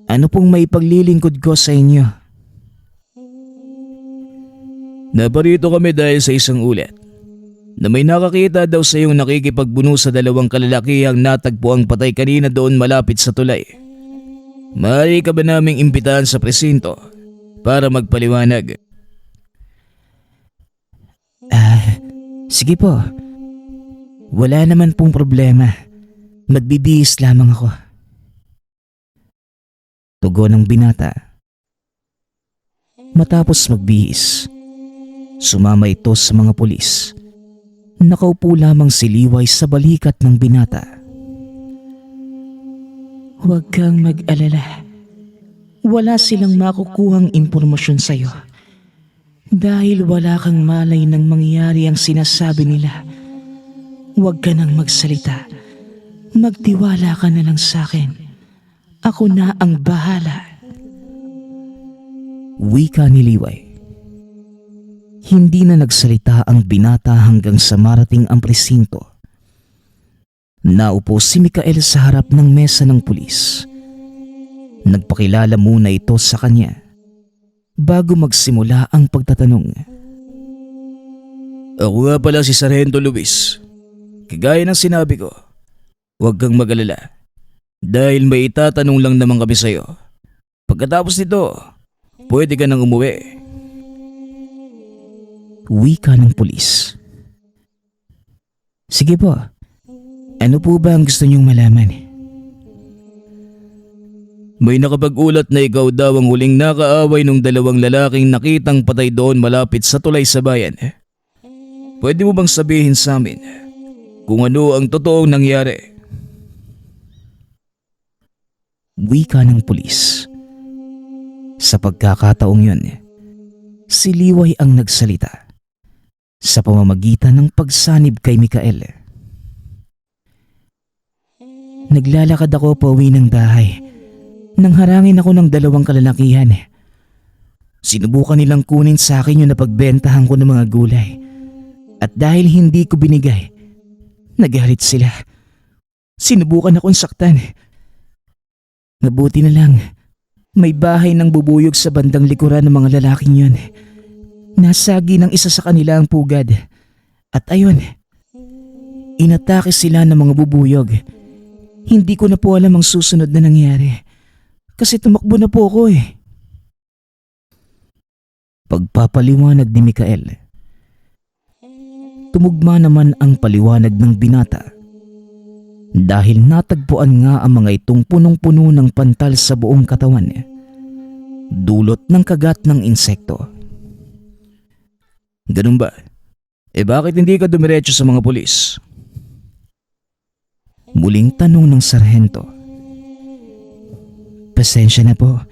Ano pong maipaglilingkod ko sa inyo? Naparito kami dahil sa isang ulat na may nakakita daw sa iyong nakikipagbuno sa dalawang kalalakihang natagpo ang patay kanina doon malapit sa tulay. Maaari ka ba naming imbitahan sa presinto para magpaliwanag? Sige po. Wala naman pong problema. Magbibihis lamang ako. Tugon ng binata. Matapos magbihis, sumama ito sa mga pulis. Nakaupo lamang si Liway sa balikat ng binata. Huwag kang mag-alala. Wala silang makukuhang impormasyon sa iyo. Dahil wala kang malay nang mangyari ang sinasabi nila. Huwag ka nang magsalita. Magtiwala ka na lang sa akin. Ako na ang bahala. Wika ni Liway. Hindi na nagsalita ang binata hanggang sa marating ang presinto. Naupo si Mikael sa harap ng mesa ng pulis. Nagpakilala muna ito sa kanya bago magsimula ang pagtatanong. Ako nga pala si Sargento Luis. Kagaya ng sinabi ko, huwag kang mag-alala dahil may itatanong lang naman kami sa'yo. Pagkatapos nito, pwede ka nang umuwi. Wika ng pulis. Sige po, ano po ba ang gusto niyong malaman? May nakapag-ulat na ikaw daw ang huling nakaaway ng dalawang lalaking nakitang patay doon malapit sa tulay sa bayan. Pwede mo bang sabihin sa amin kung ano ang totoong nangyari? Wika ng pulis. Sa pagkakataong yun, si Liway ang nagsalita sa pamamagitan ng pagsanib kay Mikael. Naglalakad ako pauwi ng bahay nang harangin ako ng dalawang kalalakihan. Sinubukan nilang kunin sa akin yung napagbentahan ko ng mga gulay. At dahil hindi ko binigay, nagalit sila. Sinubukan akong saktan. Mabuti na lang, may bahay ng bubuyog sa bandang likuran ng mga lalaking yun. Nasagi ng isa sa kanila ang pugad. At ayun, inatake sila ng mga bubuyog. Hindi ko na po alam ang susunod na nangyari. Kasi tumakbo na po ako eh. Pagpapaliwanag ni Mikael. Tumugma naman ang paliwanag ng binata. Dahil natagpuan nga ang mga itong punong-puno ng pantal sa buong katawan. Dulot ng kagat ng insekto. Ganun ba? Bakit hindi ka dumiretso sa mga pulis? Muling tanong ng sarhento. Pasensya na po.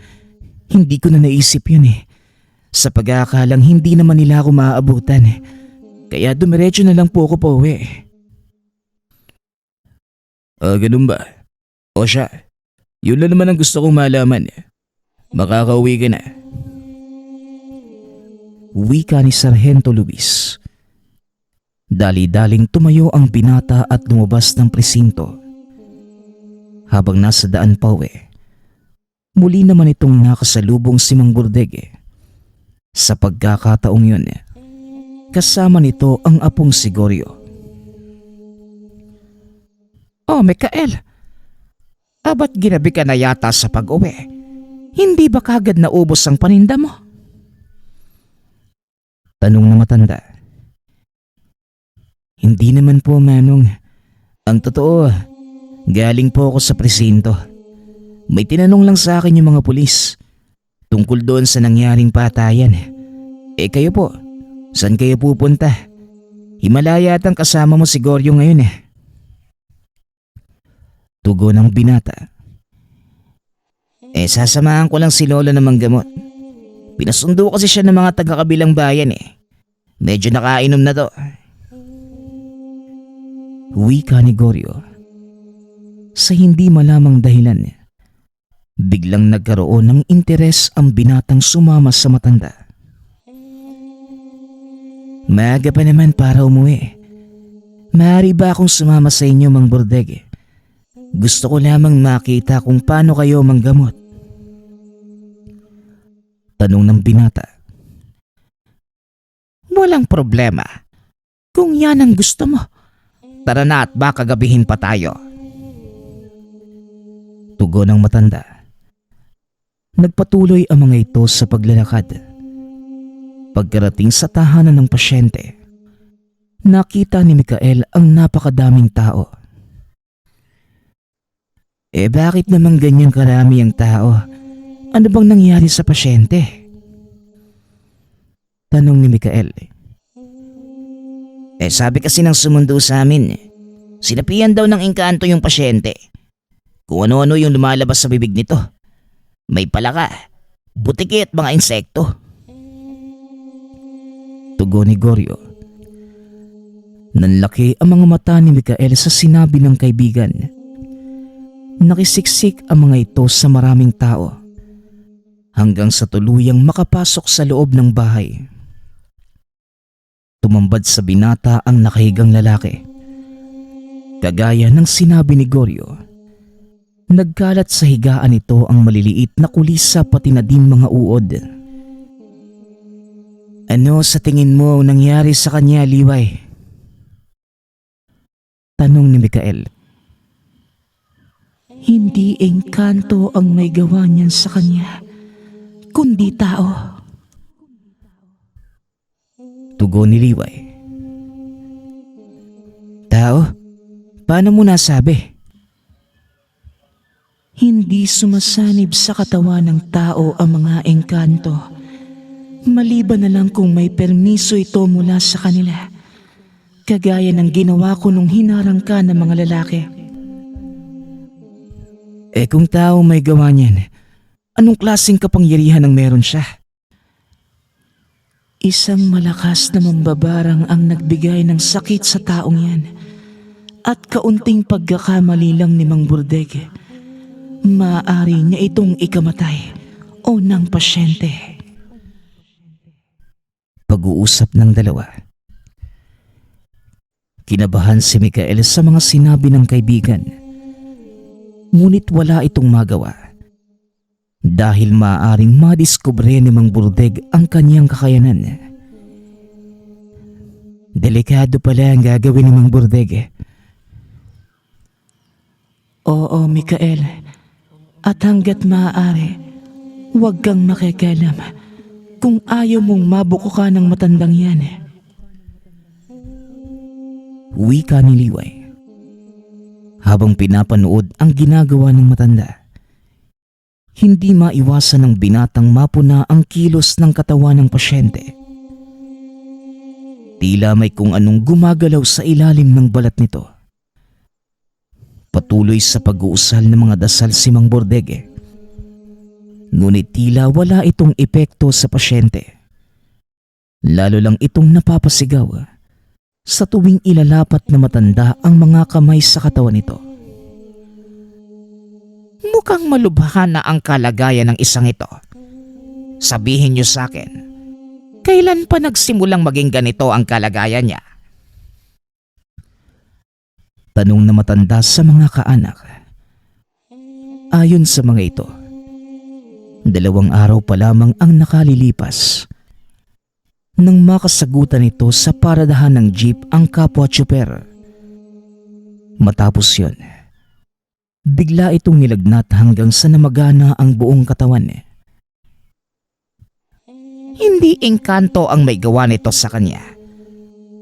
Hindi ko na naisip yun eh. Sa pag-aakalang hindi naman nila ako maaabutan. Kaya dumiretso na lang po ako pauwi. Ganun ba? O siya, yun lang naman ang gusto kong malaman. Makakauwi ka na. Wika ni Sargento Luis. Dali-daling tumayo ang binata at lumabas ng presinto. Habang nasa daan pa uwi, muli naman itong nakasalubong si Mang Burdege. Sa pagkakataong yun, kasama nito ang apong si Goryo. Oh, Mikael, ba't ginabi ka na yata sa pag-uwi? Hindi ba kagad naubos ang paninda mo? Tanong na matanda. Hindi naman po, Manong. Ang totoo, galing po ako sa presinto. May tinanong lang sa akin yung mga pulis tungkol doon sa nangyaring patayan. Kayo po, saan kayo pupunta? Himalaya at ang kasama mo si Goryo ngayon eh. Tugon ng binata. Sasamahan ko lang si Lola ng manggamot. Pinasundo kasi siya ng mga taga-kabilang bayan eh. Medyo nakainom na to. Wika ni Goryo. Sa hindi malamang dahilan, biglang nagkaroon ng interes ang binatang sumama sa matanda. Maaga pa naman para umuwi. Maaari ba akong sumama sa inyo, Mang Burdege? Gusto ko lamang makita kung paano kayo manggamot. Tanong ng binata. Walang problema. Kung yan ang gusto mo, tara na at baka gabihin pa tayo. Tugon ng matanda. Nagpatuloy ang mga ito sa paglalakad. Pagkarating sa tahanan ng pasyente, nakita ni Mikael ang napakadaming tao. Bakit naman ganyan karami ang tao? Ano bang nangyari sa pasyente? Tanong ni Mikael. Sabi kasi ng sumundo sa amin, sinapian daw ng engkanto yung pasyente. Kung ano-ano yung lumalabas sa bibig nito. May palaka, butiki at mga insekto. Tugon ni Goryo. Nanlaki ang mga mata ni Mikael sa sinabi ng kaibigan. Nakisiksik ang mga ito sa maraming tao hanggang sa tuluyang makapasok sa loob ng bahay. Tumambad sa binata ang nakahigang lalaki. Kagaya ng sinabi ni Goryo, nagkalat sa higaan nito ang maliliit na kulisa pati na din mga uod. Ano sa tingin mo ang nangyari sa kanya, Liway? Tanong ni Mikael. Hindi engkanto ang may gawa niyan sa kanya, kundi tao. Tugon ni Liway. Tao? Paano mo nasabi? Hindi sumasanib sa katawan ng tao ang mga engkanto, maliban na lang kung may permiso ito mula sa kanila, kagaya ng ginawa ko nung hinarang ka ng mga lalaki. Kung tao may gawa niyan, anong klaseng kapangyarihan ang meron siya? Isang malakas na mambabarang ang nagbigay ng sakit sa taong yan, at kaunting pagkakamali lang ni Mang Burdeg, maaari niya itong ikamatay o ng pasyente. Pag-uusap ng dalawa. Kinabahan si Mikael sa mga sinabi ng kaibigan. Ngunit wala itong magawa dahil maaaring madiskubre ni Mang Burdeg ang kanyang kakayanan. Delikado pala ang gagawin ni Mang Burdeg. Oo, Mikael, at hanggat maaari, huwag kang makikialam kung ayaw mong mabuko ka ng matandang yan. Wika ni Liway habang pinapanood ang ginagawa ng matanda. Hindi maiwasan ng binatang mapuna ang kilos ng katawan ng pasyente. Tila may kung anong gumagalaw sa ilalim ng balat nito. Patuloy sa pag-uusal ng mga dasal si Mang Burdeg. Ngunit tila wala itong epekto sa pasyente. Lalo lang itong napapasigaw sa tuwing ilalapat na matanda ang mga kamay sa katawan nito. Mukhang malubha na ang kalagayan ng isang ito. Sabihin niyo sa akin, kailan pa nagsimulang maging ganito ang kalagayan niya? Tanong na matanda sa mga kaanak. Ayon sa mga ito, 2 araw pa lamang ang nakalilipas nang makasagutan ito sa paradahan ng jeep ang kapwa tsuper. Matapos yun, bigla itong nilagnat hanggang sa namagana ang buong katawan. Hindi engkanto ang may gawa nito sa kanya,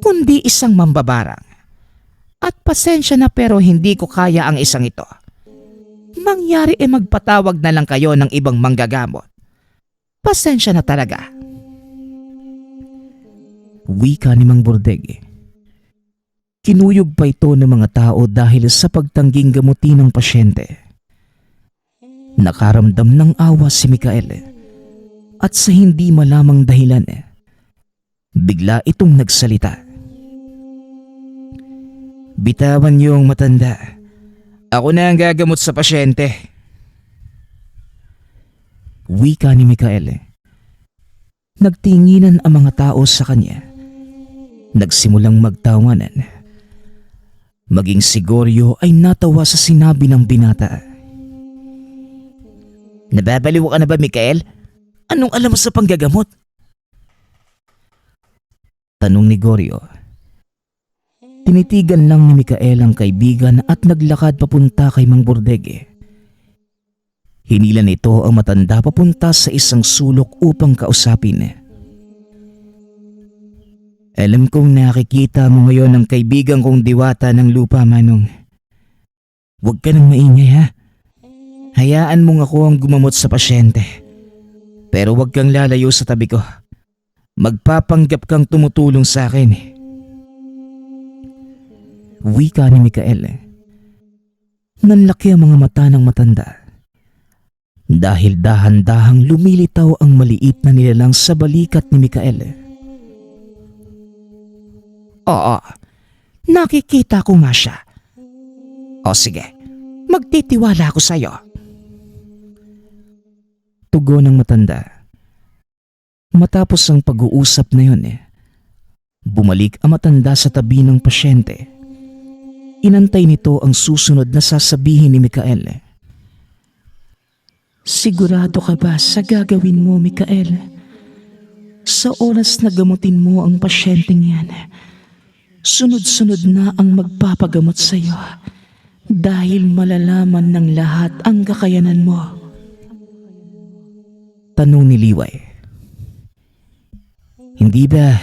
kundi isang mambabarang. At pasensya na pero hindi ko kaya ang isang ito. Mangyari magpatawag na lang kayo ng ibang manggagamot. Pasensya na talaga. Wika ni Mang Burdeg. Kinuyog pa ito ng mga tao dahil sa pagtangging gamutin ng pasyente. Nakaramdam ng awa si Mikael at sa hindi malamang dahilan, bigla itong nagsalita. Bitawan niyo ang matanda. Ako na ang gagamot sa pasyente. Wika ni Mikael. Nagtinginan ang mga tao sa kanya. Nagsimulang magtawanan. Maging si Goryo ay natawa sa sinabi ng binata. Nababaliw ka na ba, Mikael? Anong alam mo sa panggagamot? Tanong ni Goryo. Tinitigan lang ni Mikael ang kaibigan at naglakad papunta kay Mang Burdeg. Hinila nito ang matanda papunta sa isang sulok upang kausapin. Alam kong nakikita mo ngayon ang kaibigan kong diwata ng lupa, Manong. Huwag ka nang maingay, ha? Hayaan mong ako ang gumamot sa pasyente. Pero huwag kang lalayo sa tabi ko. Magpapanggap kang tumutulong sa akin. Wika ni Mikael. Nanlaki ang mga mata ng matanda. Dahil dahan-dahang lumilitaw ang maliit na nilalang sa balikat ni Mikael. Oo, nakikita ko nga siya. O sige, Magtitiwala ako sa'yo. Tugon ng matanda. Matapos ang pag-uusap na yun, bumalik ang matanda sa tabi ng pasyente. Inantay nito ang susunod na sasabihin ni Mikael. Sigurado ka ba sa gagawin mo, Mikael? Sa oras na gamutin mo ang pasyenteng yan, sunod-sunod na ang magpapagamot sa iyo dahil malalaman ng lahat ang kakayanan mo. Tanong ni Liway. Hindi ba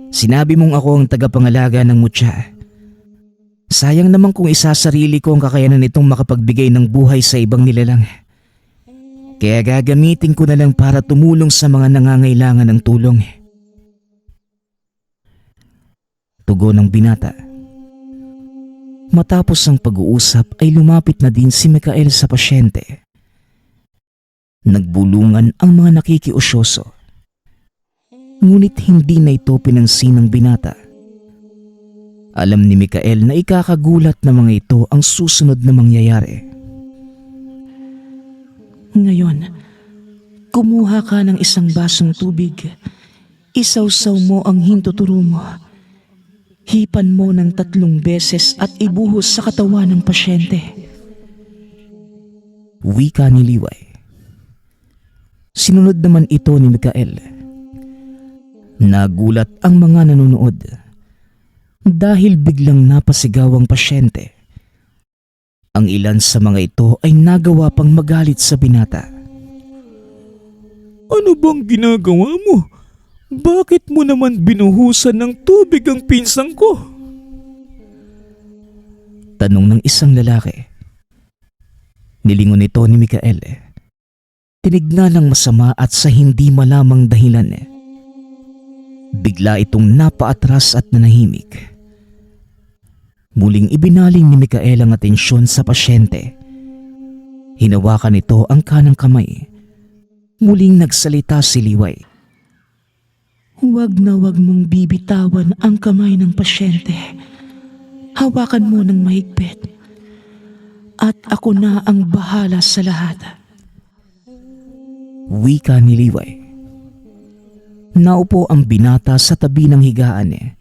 sinabi mong ako ang tagapangalaga ng mutya? Sayang naman kung isasarili ko ang kakayanan nitong makapagbigay ng buhay sa ibang nilalang. Kaya gagamitin ko na lang para tumulong sa mga nangangailangan ng tulong. Tugon ng binata. Matapos ang pag-uusap ay lumapit na din si Mikael sa pasyente. Nagbulungan ang mga nakikiusyoso. Ngunit hindi na ito pinansin ng binata. Alam ni Mikael na ikakagulat na mga ito ang susunod na mangyayari. Ngayon, kumuha ka ng isang basong tubig. Isawsaw mo ang hintuturo mo. Hipan mo ng 3 beses at ibuhos sa katawan ng pasyente. Wika ni Liway. Sinunod naman ito ni Mikael. Nagulat ang mga nanonood dahil biglang napasigaw ang pasyente. Ang ilan sa mga ito ay nagawa pang magalit sa binata. Ano bang ginagawa mo? Bakit mo naman binuhusan ng tubig ang pinsang ko? Tanong ng isang lalaki. Nilingon ito ni Mikael. Tinignan ng masama at sa hindi malamang dahilan. Bigla itong napaatras at nanahimik. Muling ibinaling ni Mikael ang atensyon sa pasyente. Hinawakan nito ang kanang kamay. Muling nagsalita si Liway. Huwag na huwag mong bibitawan ang kamay ng pasyente. Hawakan mo ng mahigpit. At ako na ang bahala sa lahat. Wika ni Liway. Naupo ang binata sa tabi ng higaan.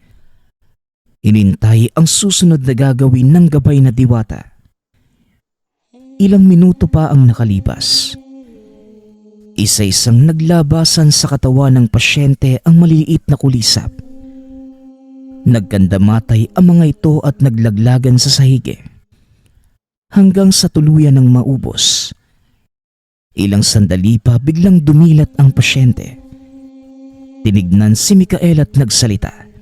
Inintay ang susunod na gagawin ng gabay na diwata. Ilang minuto pa ang nakalipas. Isa-isang naglabasan sa katawan ng pasyente ang maliliit na kulisap. Nagkandamatay ang mga ito at naglaglagan sa sahig. Hanggang sa tuluyan ng maubos. Ilang sandali pa biglang dumilat ang pasyente. Tinignan si Mikael at nagsalita.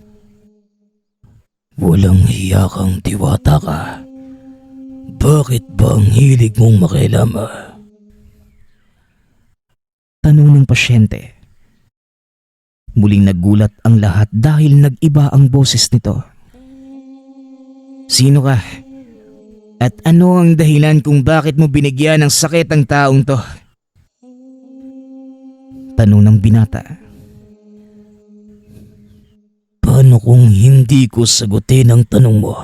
Walang hiya kang diwata ka. Bakit ba ang hilig mong makilama? Tanong ng pasyente. Muling nagulat ang lahat dahil nag-iba ang boses nito. Sino ka? At ano ang dahilan kung bakit mo binigyan ng sakit ang taong to? Tanong ng binata. Paano kung hindi ko sagutin ang tanong mo?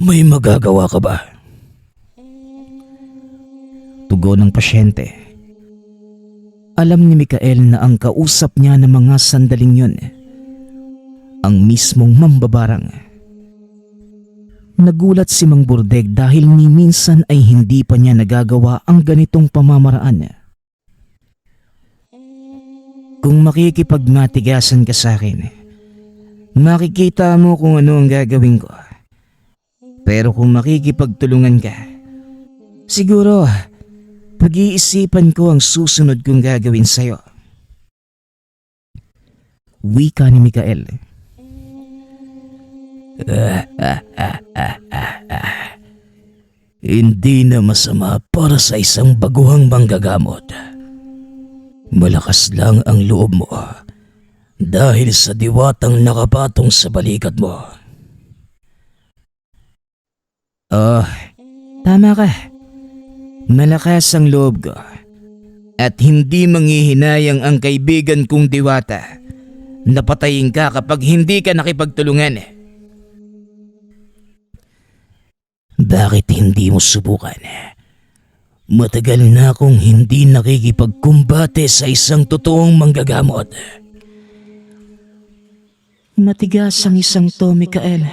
May magagawa ka ba? Tugon ng pasyente. Alam ni Mikael na ang kausap niya ng mga sandaling yun, ang mismong mambabarang. Nagulat si Mang Burdeg dahil ni minsan ay hindi pa niya nagagawa ang ganitong pamamaraan. Kung makikipagmatigasan ka sa akin, makikita mo kung ano ang gagawin ko. Pero kung makikipagtulungan ka, siguro pag-iisipan ko ang susunod kong gagawin sa'yo. Wika ni Mikael. Hindi na masama para sa isang baguhang manggagamot. Malakas lang ang loob mo dahil sa diwatang nakapatong sa balikat mo. Oh, tama ka. Malakas ang loob ko. At hindi manghihinayang ang kaibigan kong diwata. Napatayin ka kapag hindi ka nakipagtulungan. Bakit hindi mo subukan? Matagal na akong hindi nakikipagkumbate sa isang totoong manggagamot. Matigas ang isang to, Mikael.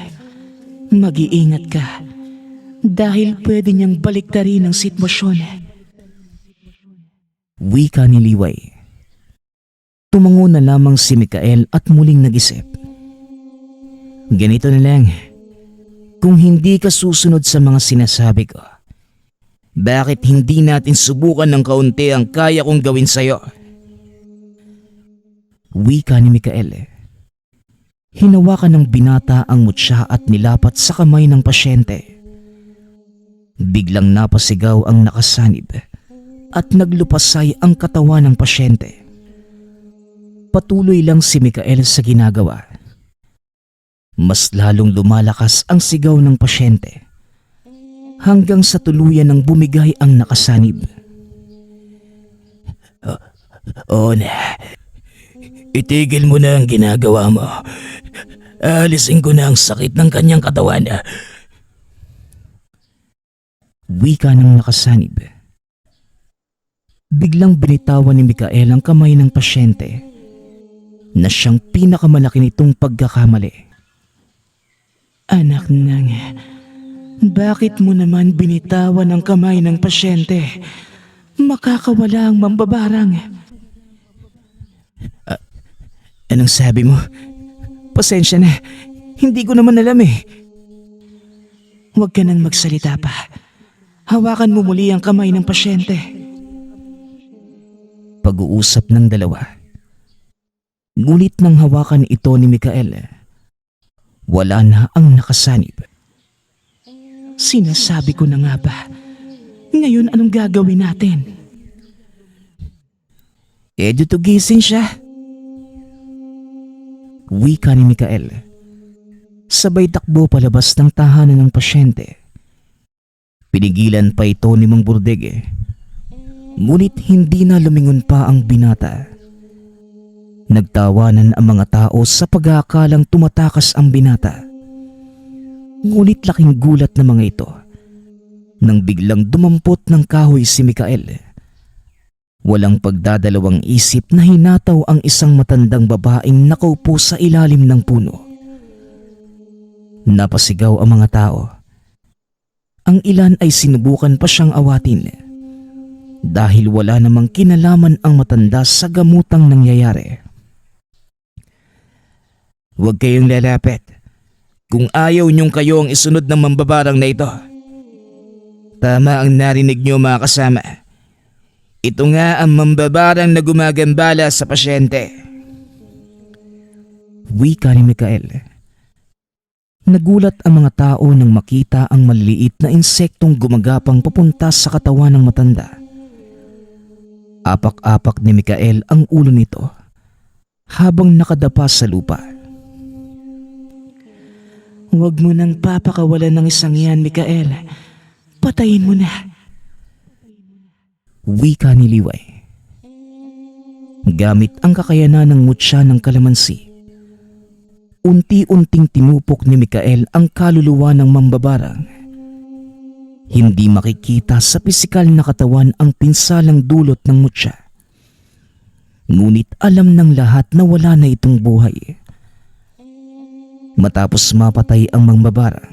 Mag-iingat ka. Dahil pwede niyang baliktarin ang sitwasyon. Wika ni Liway. Tumango na lamang si Mikael at muling nag-isip. Ganito na lang. Kung hindi ka susunod sa mga sinasabi ko, bakit hindi natin subukan ng kaunti ang kaya kong gawin sa'yo? Wika ni Mikael. Hinawakan ng binata ang mutya at nilapat sa kamay ng pasyente. Biglang napasigaw ang nakasanib at naglupasay ang katawan ng pasyente. Patuloy lang si Mikael sa ginagawa. Mas lalong lumalakas ang sigaw ng pasyente hanggang sa tuluyan ng bumigay ang nakasanib. O na, itigil mo na ang ginagawa mo. Alisin ko na ang sakit ng kanyang katawan. Wika ng nakasanib. Biglang binitawan ni Mikael ang kamay ng pasyente na siyang pinakamalaki nitong pagkakamali. Anak nang, bakit mo naman binitawan ang kamay ng pasyente? Makakawala ang mambabarang. Anong sabi mo? Pasensya na, hindi ko naman alam eh. Huwag ka nang magsalita pa. Hawakan mo muli ang kamay ng pasyente. Pag-uusap ng dalawa. Ngunit nang hawakan ito ni Mikael, wala na ang nakasanib. Sinasabi ko na nga ba? Ngayon anong gagawin natin? Tugising siya. Wika ni Mikael. Sabay takbo palabas ng tahanan ng pasyente. Pinigilan pa ito ni Mang Burdege. Ngunit hindi na lumingon pa ang binata. Nagtawanan ang mga tao sa pag-aakalang tumatakas ang binata. Ngunit laking gulat ng mga ito nang biglang dumampot ng kahoy si Mikael. Walang pagdadalawang isip na hinataw ang isang matandang babaeng nakaupo sa ilalim ng puno. Napasigaw ang mga tao. Ang ilan ay sinubukan pa siyang awatin dahil wala namang kinalaman ang matanda sa gamutang nangyayari. Huwag kayong lalapit. Kung ayaw niyong kayo ang isunod ng mambabarang na ito. Tama ang narinig niyo mga kasama. Ito nga ang mambabarang na gumagambala sa pasyente. Wika ni Mikael. Nagulat ang mga tao nang makita ang maliliit na insektong gumagapang papunta sa katawan ng matanda. Apak-apak ni Mikael ang ulo nito habang nakadapa sa lupa. Huwag mo nang papakawalan ng isang yan, Mikael. Patayin mo na. Wika ni Liway. Gamit ang kakayanan ng mutya ng kalamansi, unti-unting tinupok ni Mikael ang kaluluwa ng mambabarang. Hindi makikita sa pisikal na katawan ang pinsalang dulot ng mutya. Ngunit alam ng lahat na wala na itong buhay. Matapos mapatay ang mambabarang,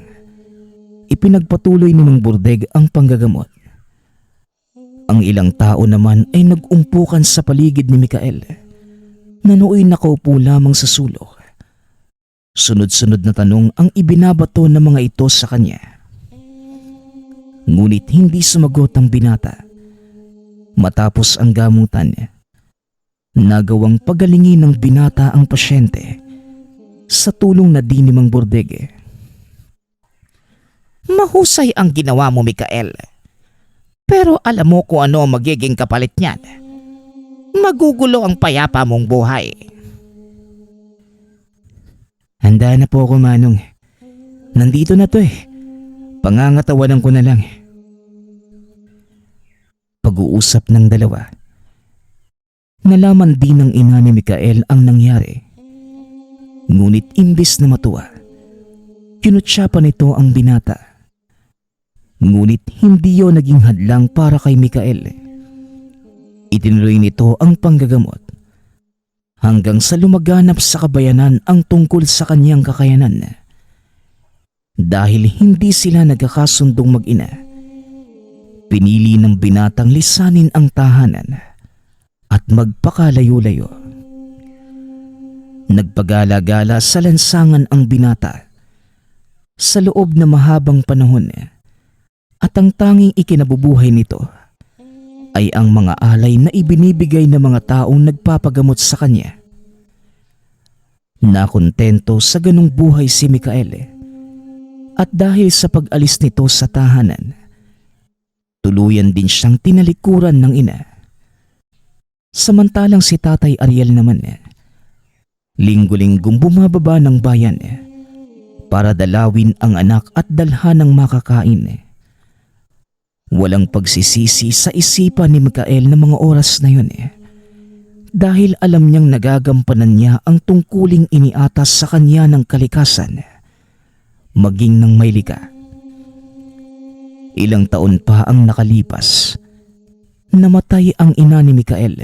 ipinagpatuloy ni Mang Burdeg ang panggagamot. Ang ilang tao naman ay nag-umpukan sa paligid ni Mikael na nooy nakaupo lamang sa sulok. Sunod-sunod na tanong ang ibinabato ng mga ito sa kanya. Ngunit hindi sumagot ang binata. Matapos ang gamutan, nagawang pagalingin ng binata ang pasyente sa tulong na di ni Mang Burdege. Mahusay ang ginawa mo, Mikael. Pero alam mo kung ano ang magiging kapalit niyan. Magugulo ang payapa mong buhay. Handa na po ako, Manong. Nandito na to eh. Pangangatawanan ko na lang. Pag-uusap ng dalawa. Nalaman din ng ina ni Mikael ang nangyari. Ngunit imbis na matuwa, kinutsa pa nito ang binata. Ngunit hindi yon naging hadlang para kay Mikael. Itinuloy nito ang panggagamot hanggang sa lumaganap sa kabayanan ang tungkol sa kanyang kakayanan. Dahil hindi sila nagkakasundong mag-ina, pinili ng binatang lisanin ang tahanan at magpakalayo-layo. Nagpagala-gala sa lansangan ang binata sa loob na mahabang panahon, at ang tanging ikinabubuhay nito ay ang mga alay na ibinibigay ng mga taong nagpapagamot sa kanya. Nakontento sa ganung buhay si Mikael, at dahil sa pag-alis nito sa tahanan, tuluyan din siyang tinalikuran ng ina. Samantalang si Tatay Ariel naman, linggo-linggong bumababa ng bayan para dalawin ang anak at dalhan ng makakain. Walang pagsisisi sa isipan ni Mikael na mga oras na yun, dahil alam niyang nagagampanan niya ang tungkuling iniatas sa kanya ng kalikasan, maging ng may lika. Ilang taon pa ang nakalipas, namatay ang ina ni Mikael.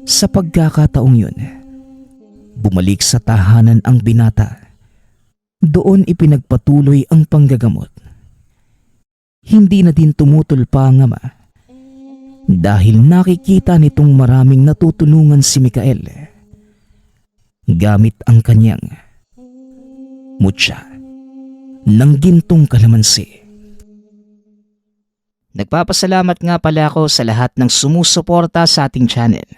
Sa pagkakataong yun, bumalik sa tahanan ang binata. Doon ipinagpatuloy ang panggagamot. Hindi na din tumutol pa ang ama, dahil nakikita nitong maraming natutulungan si Mikael gamit ang kanyang mutya ng gintong kalamansi. Nagpapasalamat nga pala ako sa lahat ng sumusuporta sa ating channel.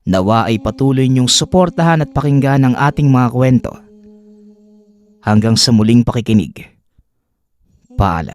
Nawa ay patuloy niyong suportahan at pakinggan ang ating mga kwento. Hanggang sa muling pakikinig. Paalam.